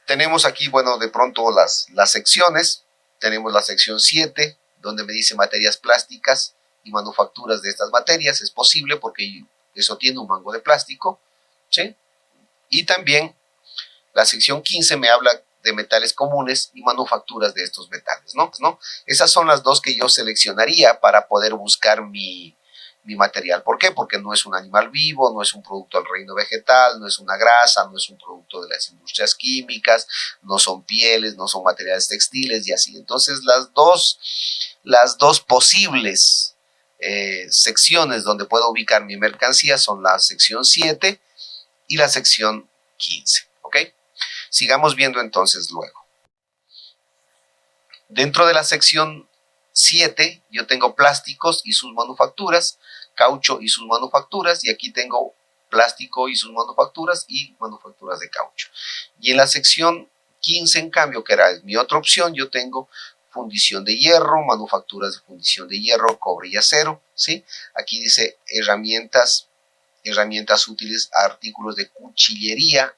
Tenemos aquí, bueno, de pronto las secciones. Tenemos la sección 7, donde me dice materias plásticas y manufacturas de estas materias. Es posible porque eso tiene un mango de plástico, ¿sí? Y también la sección 15 me habla de metales comunes y manufacturas de estos metales, ¿no? Esas son las dos que yo seleccionaría para poder buscar mi material. ¿Por qué? Porque no es un animal vivo, no es un producto del reino vegetal, no es una grasa, no es un producto de las industrias químicas, no son pieles, no son materiales textiles y así. Entonces las dos posibles secciones donde puedo ubicar mi mercancía son la sección 7 y la sección 15, ¿ok? Sigamos viendo entonces luego. Dentro de la sección 7 yo tengo plásticos y sus manufacturas, caucho y sus manufacturas, y aquí tengo plástico y sus manufacturas y manufacturas de caucho. Y en la sección 15, en cambio, que era mi otra opción, yo tengo fundición de hierro, manufacturas de fundición de hierro, cobre y acero, ¿sí? Aquí dice herramientas útiles, artículos de cuchillería.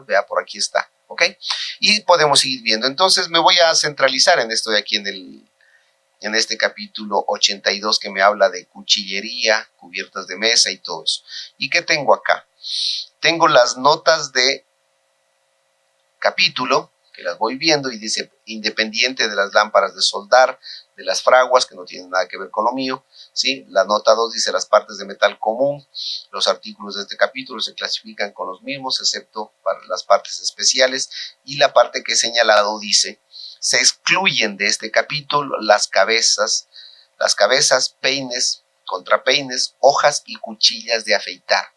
Vea, por aquí está, ¿ok? Y podemos seguir viendo. Entonces me voy a centralizar en esto de aquí, en este capítulo 82 que me habla de cuchillería, cubiertas de mesa y todo eso. ¿Y qué tengo acá? Tengo las notas de capítulo, que las voy viendo, y dice, independiente de las lámparas de soldar, de las fraguas, que no tienen nada que ver con lo mío, ¿sí? La nota 2 dice las partes de metal común. Los artículos de este capítulo se clasifican con los mismos, excepto para las partes especiales, y la parte que he señalado dice, se excluyen de este capítulo las cabezas, peines, contrapeines, hojas y cuchillas de afeitar,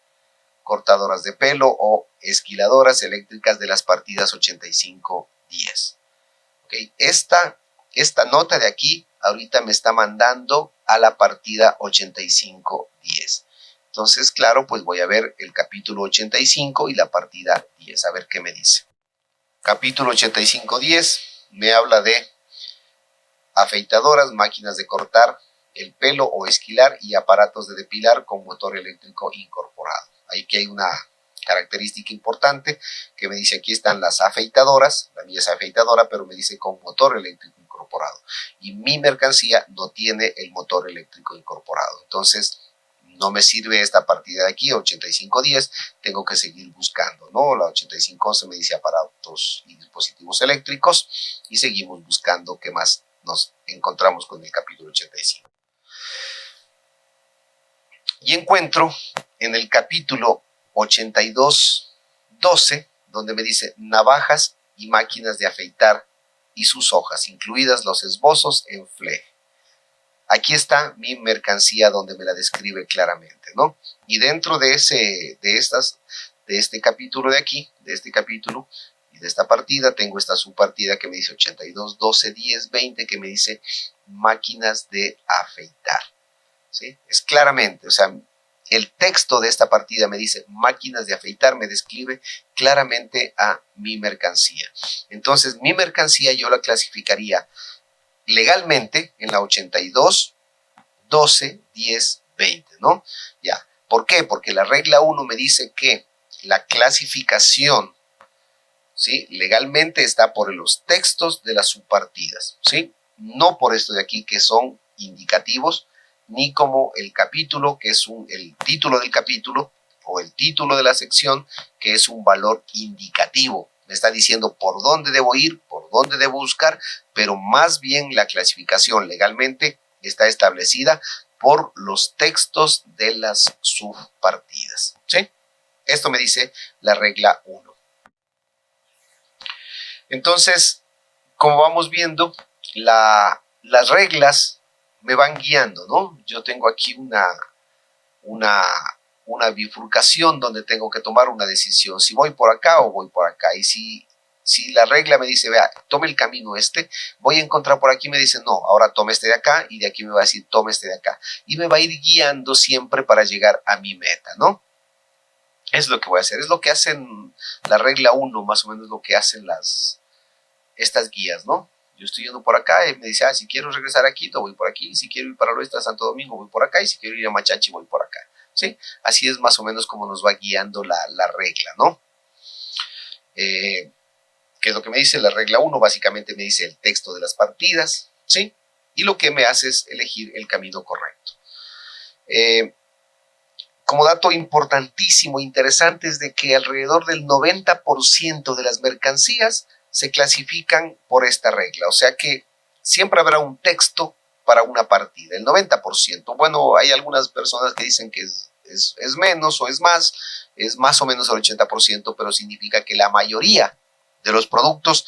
cortadoras de pelo o esquiladoras eléctricas de las partidas 85-10. ¿Okay? Esta nota de aquí ahorita me está mandando a la partida 85-10. Entonces, claro, pues voy a ver el capítulo 85 y la partida 10, a ver qué me dice. Capítulo 85-10 me habla de afeitadoras, máquinas de cortar el pelo o esquilar y aparatos de depilar con motor eléctrico incorporado. Aquí hay una característica importante que me dice aquí están las afeitadoras, la mía es afeitadora, pero me dice con motor eléctrico incorporado. Y mi mercancía no tiene el motor eléctrico incorporado. Entonces, no me sirve esta partida de aquí, 8510, tengo que seguir buscando, ¿no? La 8511 me dice aparatos y dispositivos eléctricos y seguimos buscando qué más nos encontramos con el capítulo 85. Y encuentro en el capítulo 8212, donde me dice navajas y máquinas de afeitar y sus hojas, incluidas los esbozos en fleje. Aquí está mi mercancía donde me la describe claramente, ¿no? Y dentro de este capítulo de aquí, de este capítulo y de esta partida, tengo esta subpartida que me dice 82, 12, 10, 20, que me dice máquinas de afeitar, ¿sí? Es claramente, o sea, el texto de esta partida me dice máquinas de afeitar, me describe claramente a mi mercancía. Entonces, mi mercancía yo la clasificaría legalmente en la 82, 12, 10, 20, ¿no? Ya. ¿Por qué? Porque la regla 1 me dice que la clasificación, ¿sí?, legalmente está por los textos de las subpartidas, ¿sí? No por esto de aquí que son indicativos, ni como el capítulo, que es el título del capítulo, o el título de la sección, que es un valor indicativo. Me está diciendo por dónde debo ir, por dónde debo buscar, pero más bien la clasificación legalmente está establecida por los textos de las subpartidas, ¿sí? Esto me dice la regla 1. Entonces, como vamos viendo, las reglas me van guiando, ¿no? Yo tengo aquí una bifurcación donde tengo que tomar una decisión, si voy por acá o voy por acá. Y si la regla me dice, vea, tome el camino este, voy a encontrar por aquí, me dice, no, ahora tome este de acá, y de aquí me va a decir, tome este de acá. Y me va a ir guiando siempre para llegar a mi meta, ¿no? Es lo que voy a hacer, es lo que hacen la regla 1, más o menos lo que hacen estas guías, ¿no? Yo estoy yendo por acá y me dice, si quiero regresar a Quito, voy por aquí. Si quiero ir para el oeste a Santo Domingo, voy por acá. Y si quiero ir a Machachi, voy por acá, ¿sí? Así es más o menos como nos va guiando la regla, ¿no? ¿Qué es lo que me dice la regla 1? Básicamente me dice el texto de las partidas, ¿sí? Y lo que me hace es elegir el camino correcto. Como dato importantísimo, interesante, es de que alrededor del 90% de las mercancías se clasifican por esta regla. O sea que siempre habrá un texto para una partida, el 90%. Bueno, hay algunas personas que dicen que es menos o es más o menos el 80%, pero significa que la mayoría de los productos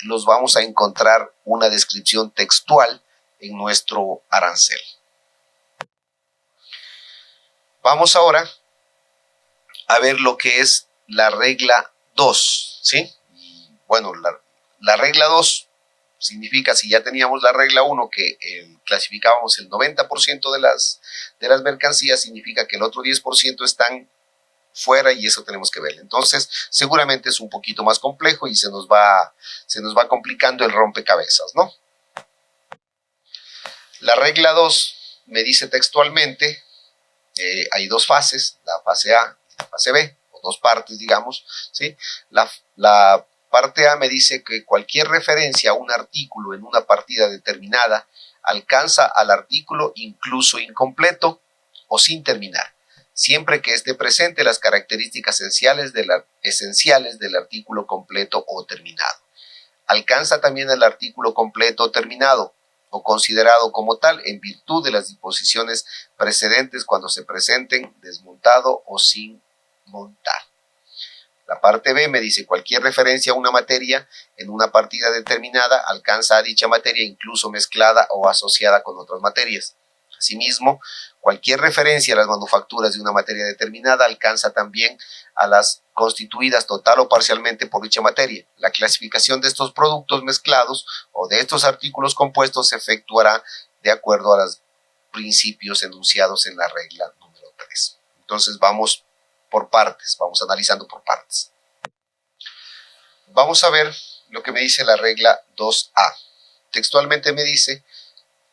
los vamos a encontrar una descripción textual en nuestro arancel. Vamos ahora a ver lo que es la regla 2, ¿sí? Bueno, la regla 2 significa, si ya teníamos la regla 1 que clasificábamos el 90% de las mercancías, significa que el otro 10% están fuera y eso tenemos que ver. Entonces, seguramente es un poquito más complejo y se nos va complicando el rompecabezas, ¿no? La regla 2 me dice textualmente, hay dos fases, la fase A y la fase B, o dos partes, digamos, ¿sí? La parte A me dice que cualquier referencia a un artículo en una partida determinada alcanza al artículo incluso incompleto o sin terminar, siempre que esté presente las características esenciales del artículo completo o terminado. Alcanza también el artículo completo o terminado, o considerado como tal en virtud de las disposiciones precedentes cuando se presenten desmontado o sin montar. La parte B me dice cualquier referencia a una materia en una partida determinada alcanza a dicha materia incluso mezclada o asociada con otras materias. Asimismo, cualquier referencia a las manufacturas de una materia determinada alcanza también a las constituidas total o parcialmente por dicha materia. La clasificación de estos productos mezclados o de estos artículos compuestos se efectuará de acuerdo a los principios enunciados en la regla número 3. Entonces vamos por partes, vamos analizando por partes. Vamos a ver lo que me dice la regla 2A. Textualmente me dice: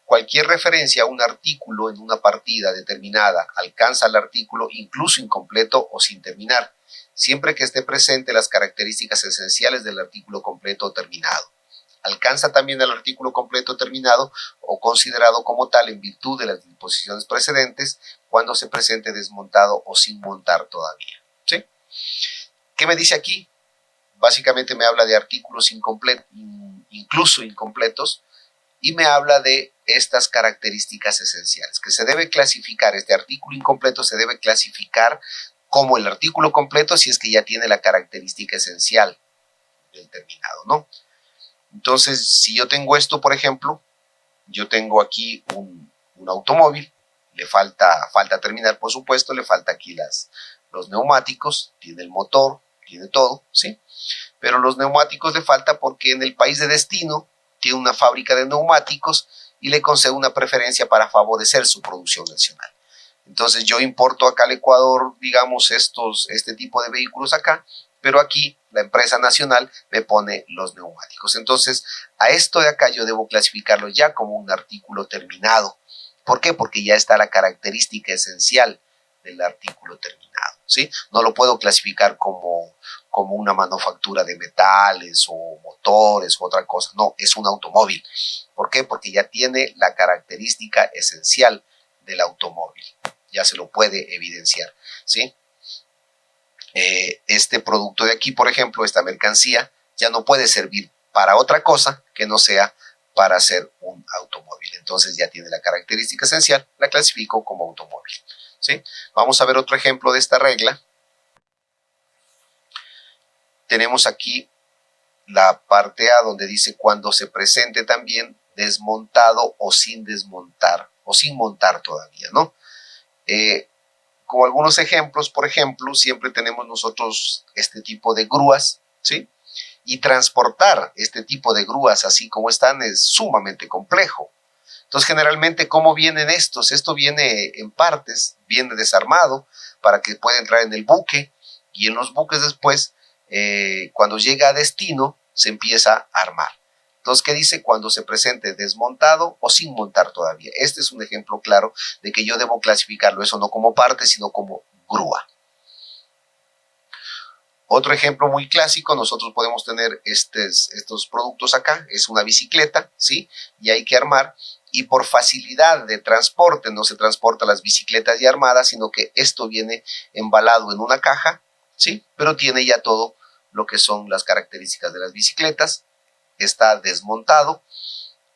cualquier referencia a un artículo en una partida determinada alcanza al artículo incluso incompleto o sin terminar, siempre que esté presente las características esenciales del artículo completo o terminado. Alcanza también el artículo completo terminado o considerado como tal en virtud de las disposiciones precedentes cuando se presente desmontado o sin montar todavía. ¿Sí? ¿Qué me dice aquí? Básicamente me habla de artículos incluso incompletos, y me habla de estas características esenciales, que se debe clasificar, este artículo incompleto se debe clasificar como el artículo completo si es que ya tiene la característica esencial del terminado, ¿no? Entonces, si yo tengo esto, por ejemplo, yo tengo aquí un automóvil, le falta terminar, por supuesto, le falta aquí los neumáticos, tiene el motor, tiene todo, ¿sí? Pero los neumáticos le falta porque en el país de destino tiene una fábrica de neumáticos y le concede una preferencia para favorecer su producción nacional. Entonces yo importo acá al Ecuador, digamos, este tipo de vehículos acá, pero aquí la empresa nacional me pone los neumáticos. Entonces a esto de acá yo debo clasificarlo ya como un artículo terminado. ¿Por qué? Porque ya está la característica esencial del artículo terminado, ¿sí? No lo puedo clasificar como una manufactura de metales o motores u otra cosa. No, es un automóvil. ¿Por qué? Porque ya tiene la característica esencial del automóvil. Ya se lo puede evidenciar, ¿sí? Este producto de aquí, por ejemplo, esta mercancía, ya no puede servir para otra cosa que no sea para hacer un automóvil. Entonces ya tiene la característica esencial, la clasifico como automóvil, ¿sí? Vamos a ver otro ejemplo de esta regla. Tenemos aquí la parte A donde dice cuando se presente también desmontado o sin desmontar o sin montar todavía, ¿no? Como algunos ejemplos, por ejemplo, siempre tenemos nosotros este tipo de grúas, ¿sí? Y transportar este tipo de grúas así como están es sumamente complejo. Entonces, generalmente, ¿cómo vienen estos? Esto viene en partes, viene desarmado para que pueda entrar en el buque, y en los buques después, cuando llega a destino, se empieza a armar. Entonces, ¿qué dice? Cuando se presente desmontado o sin montar todavía. Este es un ejemplo claro de que yo debo clasificarlo, eso no como parte, sino como grúa. Otro ejemplo muy clásico, nosotros podemos tener estos productos acá, es una bicicleta, ¿sí? Y hay que armar, y por facilidad de transporte no se transporta las bicicletas ya armadas, sino que esto viene embalado en una caja, ¿sí? Pero tiene ya todo lo que son las características de las bicicletas, está desmontado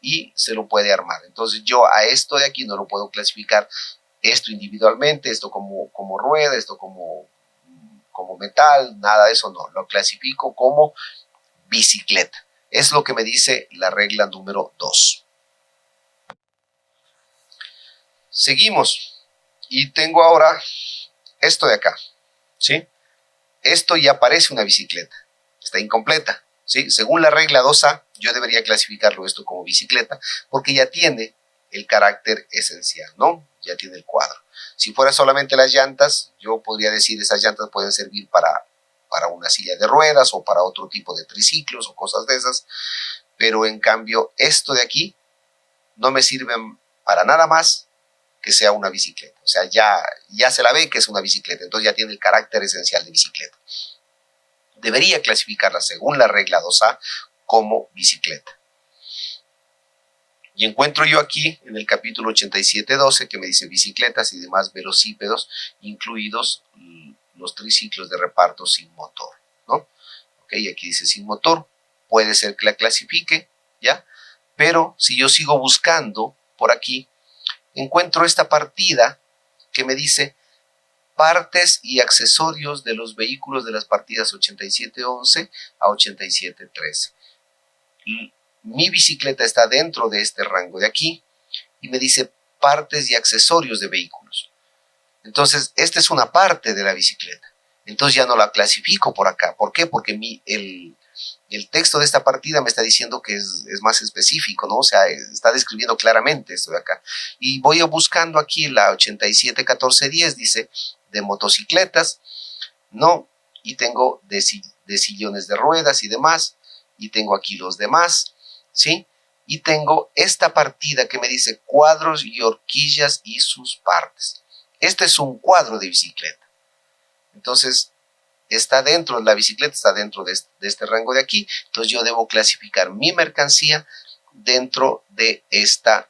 y se lo puede armar. Entonces yo a esto de aquí no lo puedo clasificar, esto individualmente, esto como rueda, esto como metal, nada de eso, no, lo clasifico como bicicleta. Es lo que me dice la regla número 2. Seguimos y tengo ahora esto de acá, ¿sí? Esto ya parece una bicicleta, está incompleta, ¿sí? Según la regla 2A, yo debería clasificarlo esto como bicicleta porque ya tiene el carácter esencial, ¿no? Ya tiene el cuadro. Si fuera solamente las llantas, yo podría decir esas llantas pueden servir para una silla de ruedas o para otro tipo de triciclos o cosas de esas, pero en cambio esto de aquí no me sirve para nada más que sea una bicicleta. O sea, ya se la ve que es una bicicleta, entonces ya tiene el carácter esencial de bicicleta. Debería clasificarla según la regla 2A como bicicleta. Y encuentro yo aquí en el capítulo 87.12 que me dice bicicletas y demás velocípedos, incluidos los triciclos de reparto sin motor, ¿no? Ok, aquí dice sin motor, puede ser que la clasifique, ¿ya? Pero si yo sigo buscando por aquí, encuentro esta partida que me dice partes y accesorios de los vehículos de las partidas 87.11 a 87.13. Mi bicicleta está dentro de este rango de aquí y me dice partes y accesorios de vehículos. Entonces, esta es una parte de la bicicleta. Entonces ya no la clasifico por acá. ¿Por qué? Porque el texto de esta partida me está diciendo que es más específico, ¿no? O sea, está describiendo claramente esto de acá. Y voy buscando aquí la 87.14.10, dice de motocicletas, ¿no? Y tengo de sillones de ruedas y demás. Y tengo aquí los demás, ¿sí? Y tengo esta partida que me dice cuadros y horquillas y sus partes. Este es un cuadro de bicicleta. Entonces, está dentro, la bicicleta está dentro de este rango de aquí, entonces yo debo clasificar mi mercancía dentro de esta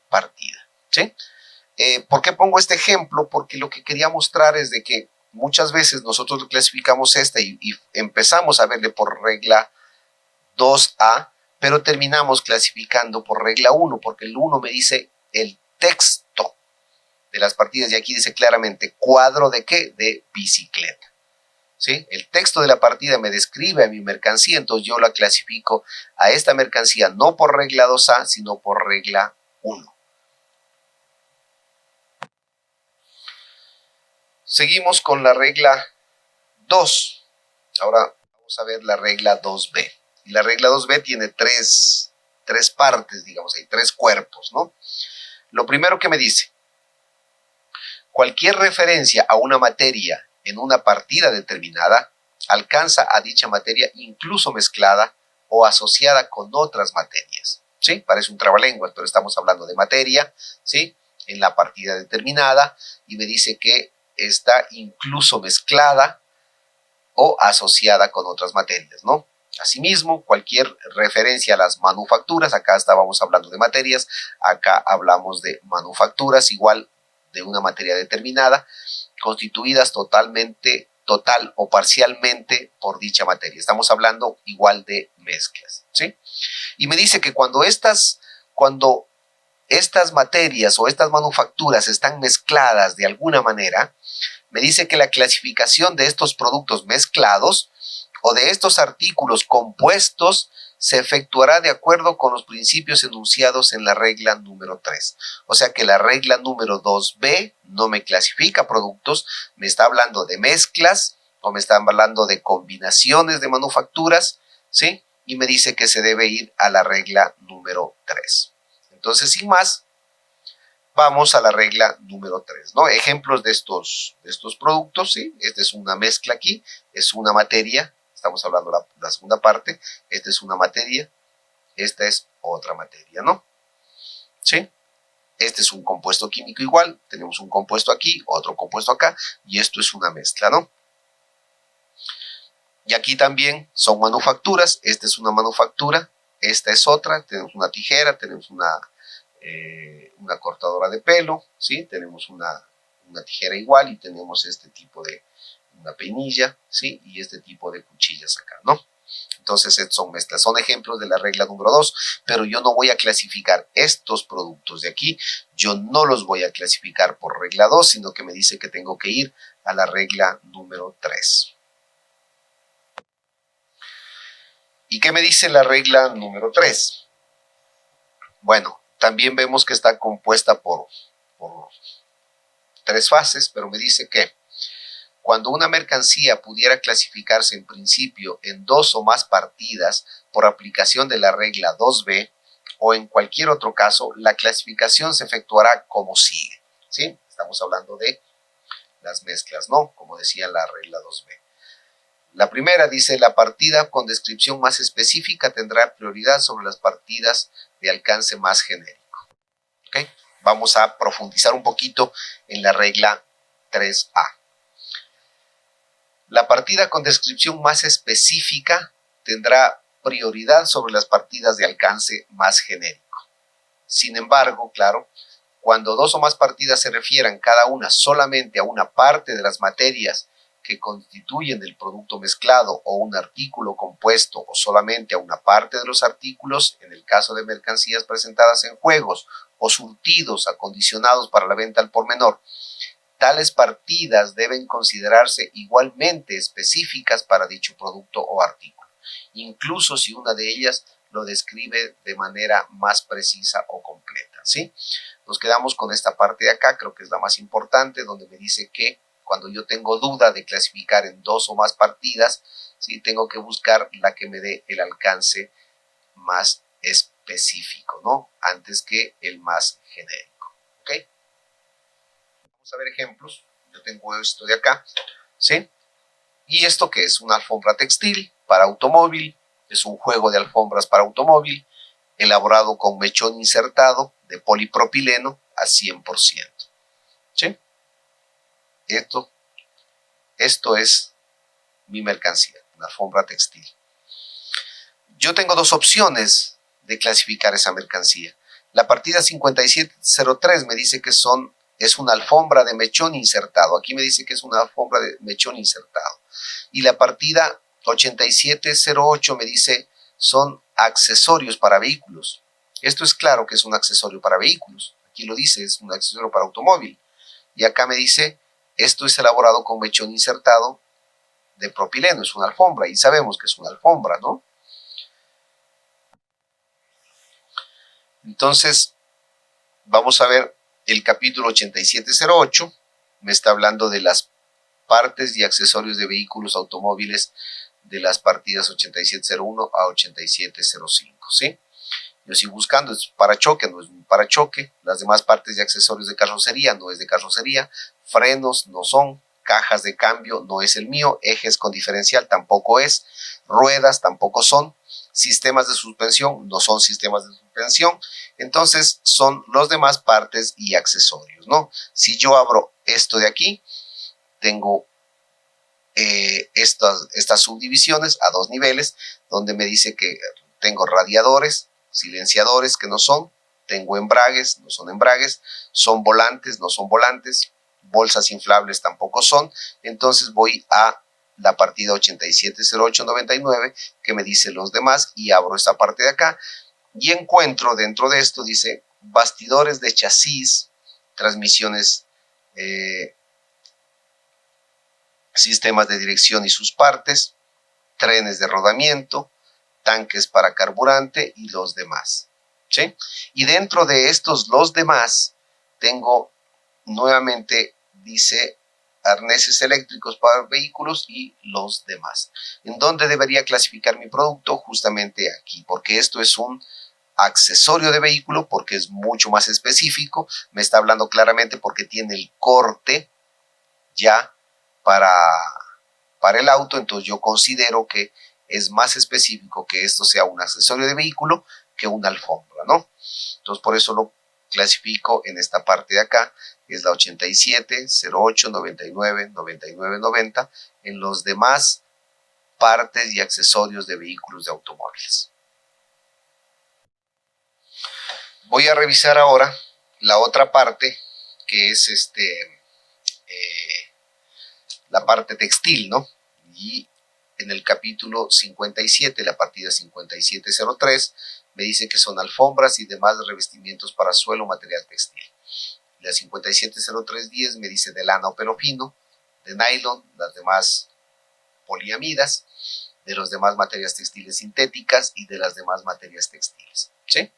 partida, ¿sí? ¿Por qué pongo este ejemplo? Porque lo que quería mostrar es de que muchas veces nosotros clasificamos esta y empezamos a verle por regla 2A, pero terminamos clasificando por regla 1, porque el 1 me dice el texto de las partidas y aquí dice claramente cuadro de ¿qué? De bicicleta. ¿Sí? El texto de la partida me describe a mi mercancía, entonces yo la clasifico a esta mercancía no por regla 2A, sino por regla 1. Seguimos con la regla 2. Ahora vamos a ver la regla 2B. Y la regla 2B tiene tres partes, digamos, hay tres cuerpos, ¿no? Lo primero que me dice, cualquier referencia a una materia en una partida determinada alcanza a dicha materia incluso mezclada o asociada con otras materias. ¿Sí? Parece un trabalenguas, pero estamos hablando de materia, ¿sí? En la partida determinada y me dice que está incluso mezclada o asociada con otras materias, ¿no? Asimismo, cualquier referencia a las manufacturas, acá estábamos hablando de materias, acá hablamos de manufacturas, igual de una materia determinada, constituidas total o parcialmente por dicha materia. Estamos hablando igual de mezclas, ¿sí? Y me dice que cuando estas materias o estas manufacturas están mezcladas de alguna manera, me dice que la clasificación de estos productos mezclados o de estos artículos compuestos se efectuará de acuerdo con los principios enunciados en la regla número 3. O sea que la regla número 2B no me clasifica productos, me está hablando de mezclas o me está hablando de combinaciones de manufacturas, ¿sí? Y me dice que se debe ir a la regla número 3. Entonces, sin más, vamos a la regla número 3, ¿no? Ejemplos de estos productos, ¿sí? Esta es una mezcla aquí, es una materia, estamos hablando de la segunda parte, esta es una materia, esta es otra materia, ¿no? ¿Sí? Este es un compuesto químico igual, tenemos un compuesto aquí, otro compuesto acá, y esto es una mezcla, ¿no? Y aquí también son manufacturas, esta es una manufactura, esta es otra, tenemos una tijera, tenemos una cortadora de pelo, ¿sí? Tenemos una tijera igual y tenemos este tipo de una peinilla, ¿sí? Y este tipo de cuchillas acá, ¿no? Entonces, estos son mezclas, son ejemplos de la regla número 2, pero yo no voy a clasificar estos productos de aquí, yo no los voy a clasificar por regla 2, sino que me dice que tengo que ir a la regla número 3. ¿Y qué me dice la regla número 3? Bueno, también vemos que está compuesta por 3 fases, pero me dice que cuando una mercancía pudiera clasificarse en principio en 2 o más partidas por aplicación de la regla 2B o en cualquier otro caso, la clasificación se efectuará como sigue, ¿sí? Estamos hablando de las mezclas, ¿no? Como decía la regla 2B. La primera dice, la partida con descripción más específica tendrá prioridad sobre las partidas de alcance más genérico. ¿Okay? Vamos a profundizar un poquito en la regla 3A. La partida con descripción más específica tendrá prioridad sobre las partidas de alcance más genérico. Sin embargo, claro, cuando 2 o más partidas se refieran cada una solamente a una parte de las materias que constituyen el producto mezclado o un artículo compuesto o solamente a una parte de los artículos, en el caso de mercancías presentadas en juegos o surtidos acondicionados para la venta al por menor, tales partidas deben considerarse igualmente específicas para dicho producto o artículo, incluso si una de ellas lo describe de manera más precisa o completa, ¿sí? Nos quedamos con esta parte de acá, creo que es la más importante, donde me dice que cuando yo tengo duda de clasificar en 2 o más partidas, ¿sí? Tengo que buscar la que me dé el alcance más específico, ¿no? Antes que el más genérico, ¿ok? Vamos a ver ejemplos. Yo tengo esto de acá, ¿sí? ¿Y esto qué es? Una alfombra textil para automóvil, es un juego de alfombras para automóvil, elaborado con mechón insertado de polipropileno a 100%, ¿sí? Esto es mi mercancía, una alfombra textil. Yo tengo dos opciones de clasificar esa mercancía. La partida 5703 me dice que es una alfombra de mechón insertado. Aquí me dice que es una alfombra de mechón insertado. Y la partida 8708 me dice son accesorios para vehículos. Esto es claro que es un accesorio para vehículos. Aquí lo dice, es un accesorio para automóvil. Y acá me dice, esto es elaborado con mechón insertado de propileno, es una alfombra. Y sabemos que es una alfombra, ¿no? Entonces, vamos a ver el capítulo 8708. Me está hablando de las partes y accesorios de vehículos automóviles de las partidas 8701 a 8705, ¿sí? Yo sigo buscando, es parachoque, no es un parachoque. Las demás partes y accesorios de carrocería no es de carrocería. Frenos no son. Cajas de cambio no es el mío. Ejes con diferencial tampoco es. Ruedas tampoco son. Sistemas de suspensión no son sistemas de suspensión. Entonces son los demás partes y accesorios, ¿no? Si yo abro esto de aquí, tengo estas subdivisiones a dos niveles, donde me dice que tengo radiadores, silenciadores que no son, tengo embragues, no son embragues, son volantes, no son volantes, bolsas inflables tampoco son. Entonces voy a la partida 870899 que me dice los demás y abro esta parte de acá y encuentro dentro de esto, dice bastidores de chasis, transmisiones, sistemas de dirección y sus partes, trenes de rodamiento, tanques para carburante y los demás, ¿sí? Y dentro de estos los demás tengo nuevamente, dice, arneses eléctricos para vehículos y los demás. ¿En dónde debería clasificar mi producto? Justamente aquí, porque esto es un accesorio de vehículo, porque es mucho más específico, me está hablando claramente porque tiene el corte ya para el auto. Entonces yo considero que es más específico que esto sea un accesorio de vehículo que una alfombra, ¿no? Entonces por eso lo clasifico en esta parte de acá, que es la 87, 08, 99, 99, 90, en los demás partes y accesorios de vehículos de automóviles. Voy a revisar ahora la otra parte, que es la parte textil, ¿no? Y en el capítulo 57, la partida 5703, me dice que son alfombras y demás revestimientos para suelo, material textil. La 570310 me dice de lana o pelo fino, de nylon, las demás poliamidas, de los demás materias textiles sintéticas y de las demás materias textiles, ¿sí?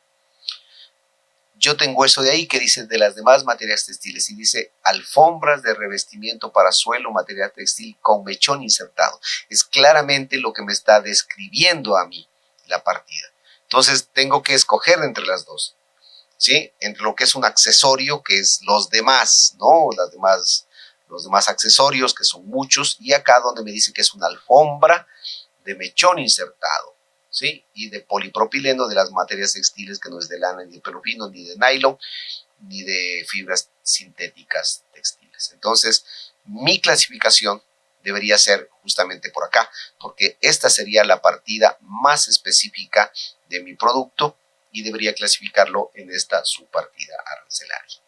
Yo tengo eso de ahí que dice de las demás materias textiles y dice alfombras de revestimiento para suelo, material textil con mechón insertado. Es claramente lo que me está describiendo a mí la partida. Entonces tengo que escoger entre las dos, ¿sí? Entre lo que es un accesorio, que es los demás, ¿no? Los demás accesorios, que son muchos, y acá donde me dice que es una alfombra de mechón insertado, ¿sí? Y de polipropileno, de las materias textiles, que no es de lana, ni de pelo fino, ni de nylon, ni de fibras sintéticas textiles. Entonces, mi clasificación debería ser justamente por acá, porque esta sería la partida más específica de mi producto y debería clasificarlo en esta subpartida arancelaria.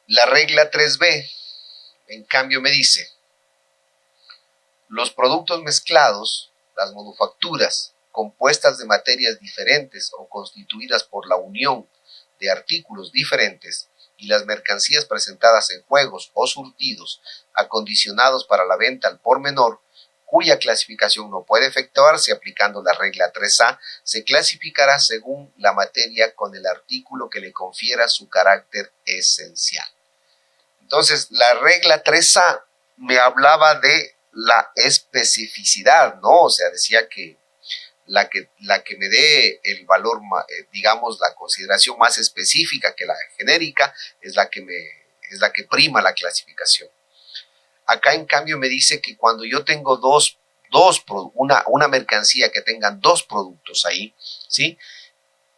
La regla 3B, en cambio, me dice: los productos mezclados, las manufacturas compuestas de materias diferentes o constituidas por la unión de artículos diferentes y las mercancías presentadas en juegos o surtidos acondicionados para la venta al por menor, cuya clasificación no puede efectuarse aplicando la regla 3A, se clasificará según la materia con el artículo que le confiera su carácter esencial. Entonces, la regla 3A me hablaba de la especificidad, ¿no? O sea, decía que la que me dé el valor, digamos, la consideración más específica que la genérica es la que prima la clasificación. Acá, en cambio, me dice que cuando yo tengo una mercancía que tengan dos productos ahí, ¿sí?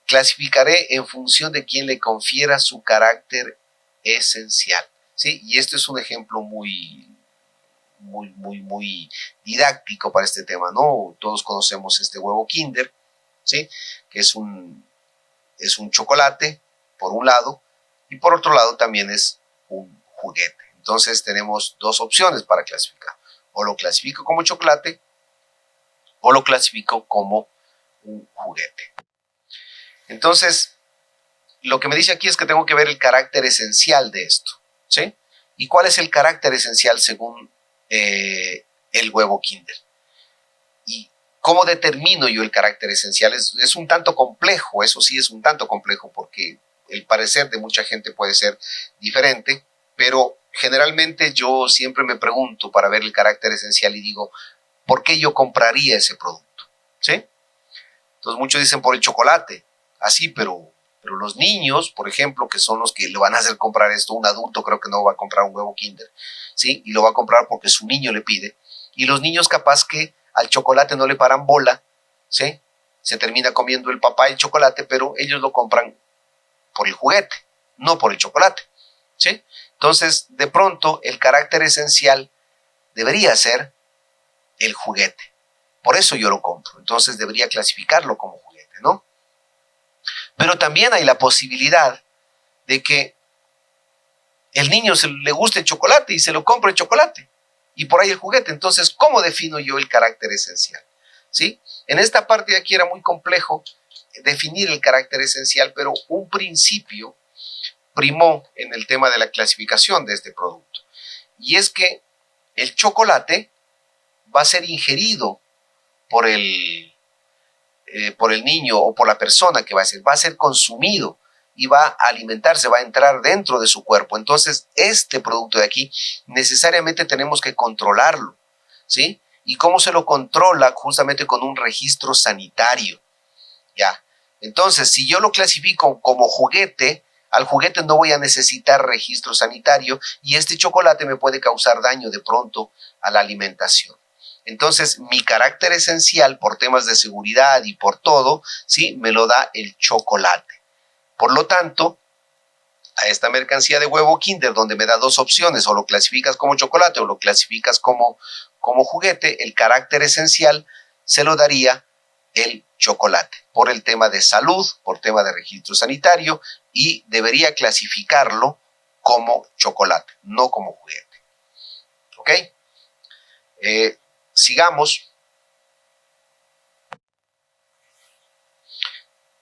Clasificaré en función de quién le confiera su carácter esencial. ¿sí? Y este es un ejemplo muy didáctico para este tema, ¿no? Todos conocemos este huevo Kinder, ¿sí? Que es un chocolate, por un lado, y por otro lado también es un juguete. Entonces tenemos dos opciones para clasificar. O lo clasifico como chocolate o lo clasifico como un juguete. Entonces, lo que me dice aquí es que tengo que ver el carácter esencial de esto, ¿sí? ¿Y cuál es el carácter esencial según el huevo Kinder? ¿Y cómo determino yo el carácter esencial? Es un tanto complejo, eso sí es un tanto complejo, porque el parecer de mucha gente puede ser diferente, pero generalmente yo siempre me pregunto para ver el carácter esencial y digo, ¿por qué yo compraría ese producto? ¿Sí? Entonces muchos dicen por el chocolate, así, pero los niños, por ejemplo, que son los que le van a hacer comprar esto, un adulto creo que no va a comprar un huevo Kinder, ¿sí? Y lo va a comprar porque su niño le pide. Y los niños capaz que al chocolate no le paran bola, ¿sí? Se termina comiendo el papá el chocolate, pero ellos lo compran por el juguete, no por el chocolate, ¿sí? Entonces, de pronto, el carácter esencial debería ser el juguete. Por eso yo lo compro. Entonces debería clasificarlo como juguete, ¿no? Pero también hay la posibilidad de que el niño le guste el chocolate y se lo compre el chocolate y por ahí el juguete. Entonces, ¿cómo defino yo el carácter esencial? ¿Sí? En esta parte de aquí era muy complejo definir el carácter esencial, pero un principio primó en el tema de la clasificación de este producto. Y es que el chocolate va a ser ingerido por el niño o por la persona que va a ser consumido y va a alimentarse, va a entrar dentro de su cuerpo. Entonces, este producto de aquí necesariamente tenemos que controlarlo, ¿sí? ¿Y cómo se lo controla? Justamente con un registro sanitario, ¿ya? Entonces, si yo lo clasifico como juguete, al juguete no voy a necesitar registro sanitario y este chocolate me puede causar daño de pronto a la alimentación. Entonces, mi carácter esencial por temas de seguridad y por todo, ¿sí? Me lo da el chocolate. Por lo tanto, a esta mercancía de huevo Kinder, donde me da dos opciones, o lo clasificas como chocolate o lo clasificas como juguete, el carácter esencial se lo daría el chocolate, por el tema de salud, por tema de registro sanitario, y debería clasificarlo como chocolate, no como juguete. ¿Ok? Sigamos.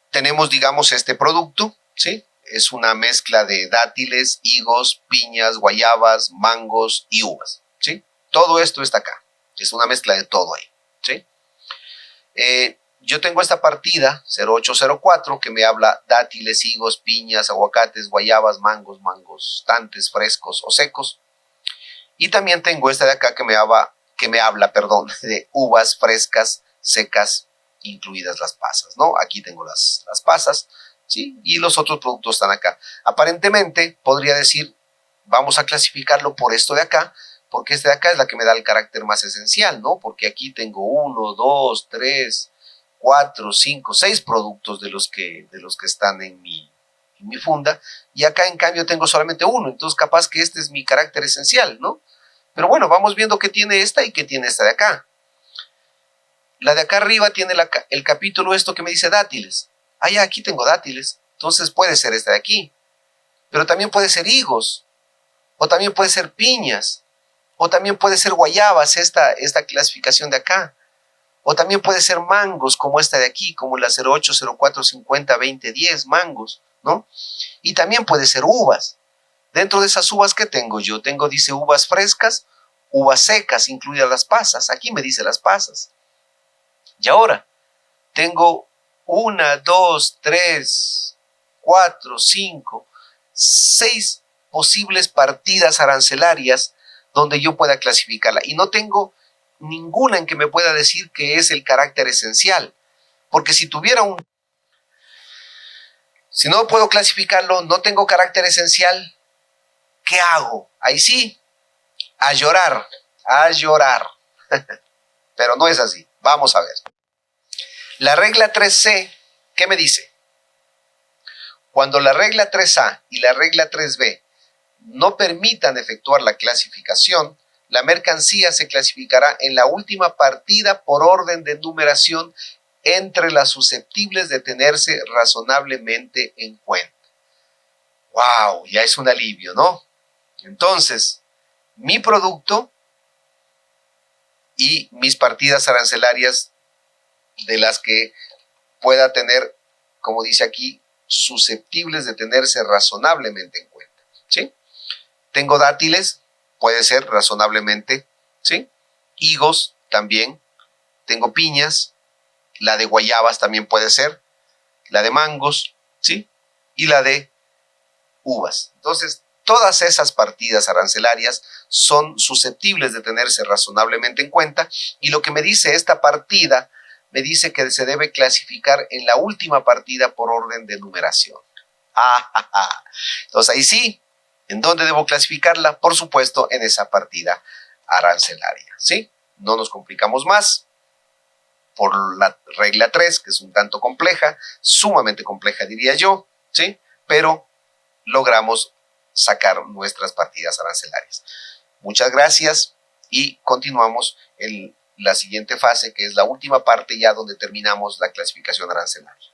Tenemos, digamos, este producto, ¿sí? Es una mezcla de dátiles, higos, piñas, guayabas, mangos y uvas, ¿sí? Todo esto está acá. Es una mezcla de todo ahí, ¿sí? Yo tengo esta partida 0804 que me habla dátiles, higos, piñas, aguacates, guayabas, mangos, tantes, frescos o secos. Y también tengo esta de acá que me habla, de uvas frescas, secas, incluidas las pasas, ¿no? Aquí tengo las pasas, ¿sí? Y los otros productos están acá. Aparentemente, podría decir, vamos a clasificarlo por esto de acá, porque este de acá es la que me da el carácter más esencial, ¿no? Porque aquí tengo 1, 2, 3, 4, 5, 6 productos de los que están en mi funda, y acá en cambio tengo solamente uno, entonces capaz que este es mi carácter esencial, ¿no? Pero bueno, vamos viendo qué tiene esta y qué tiene esta de acá. La de acá arriba tiene el capítulo esto que me dice dátiles. Ah, ya, aquí tengo dátiles. Entonces puede ser esta de aquí. Pero también puede ser higos. O también puede ser piñas. O también puede ser guayabas, esta clasificación de acá. O también puede ser mangos, como esta de aquí, como la 08, 04, 50, 20, 10, mangos, ¿no? Y también puede ser uvas. Dentro de esas uvas que tengo yo, dice uvas frescas, uvas secas, incluidas las pasas. Aquí me dice las pasas. Y ahora, tengo 1, 2, 3, 4, 5, 6 posibles partidas arancelarias donde yo pueda clasificarla. Y no tengo ninguna en que me pueda decir que es el carácter esencial. Porque si no puedo clasificarlo, no tengo carácter esencial, ¿qué hago? Ahí sí, a llorar. Pero no es así. Vamos a ver. La regla 3C, ¿qué me dice? Cuando la regla 3A y la regla 3B no permitan efectuar la clasificación, la mercancía se clasificará en la última partida por orden de numeración entre las susceptibles de tenerse razonablemente en cuenta. ¡Wow! Ya es un alivio, ¿no? Entonces, mi producto y mis partidas arancelarias de las que pueda tener, como dice aquí, susceptibles de tenerse razonablemente en cuenta, ¿sí? Tengo dátiles, puede ser razonablemente, ¿sí? Higos también, tengo piñas, la de guayabas también puede ser, la de mangos, ¿sí? Y la de uvas. Entonces, todas esas partidas arancelarias son susceptibles de tenerse razonablemente en cuenta, y lo que me dice esta partida me dice que se debe clasificar en la última partida por orden de numeración. Entonces ahí sí, ¿en dónde debo clasificarla? Por supuesto, en esa partida arancelaria, ¿sí? No nos complicamos más. Por la regla 3, que es un tanto compleja, sumamente compleja diría yo, ¿sí? Pero logramos sacar nuestras partidas arancelarias. Muchas gracias y continuamos en la siguiente fase, que es la última parte ya donde terminamos la clasificación arancelaria.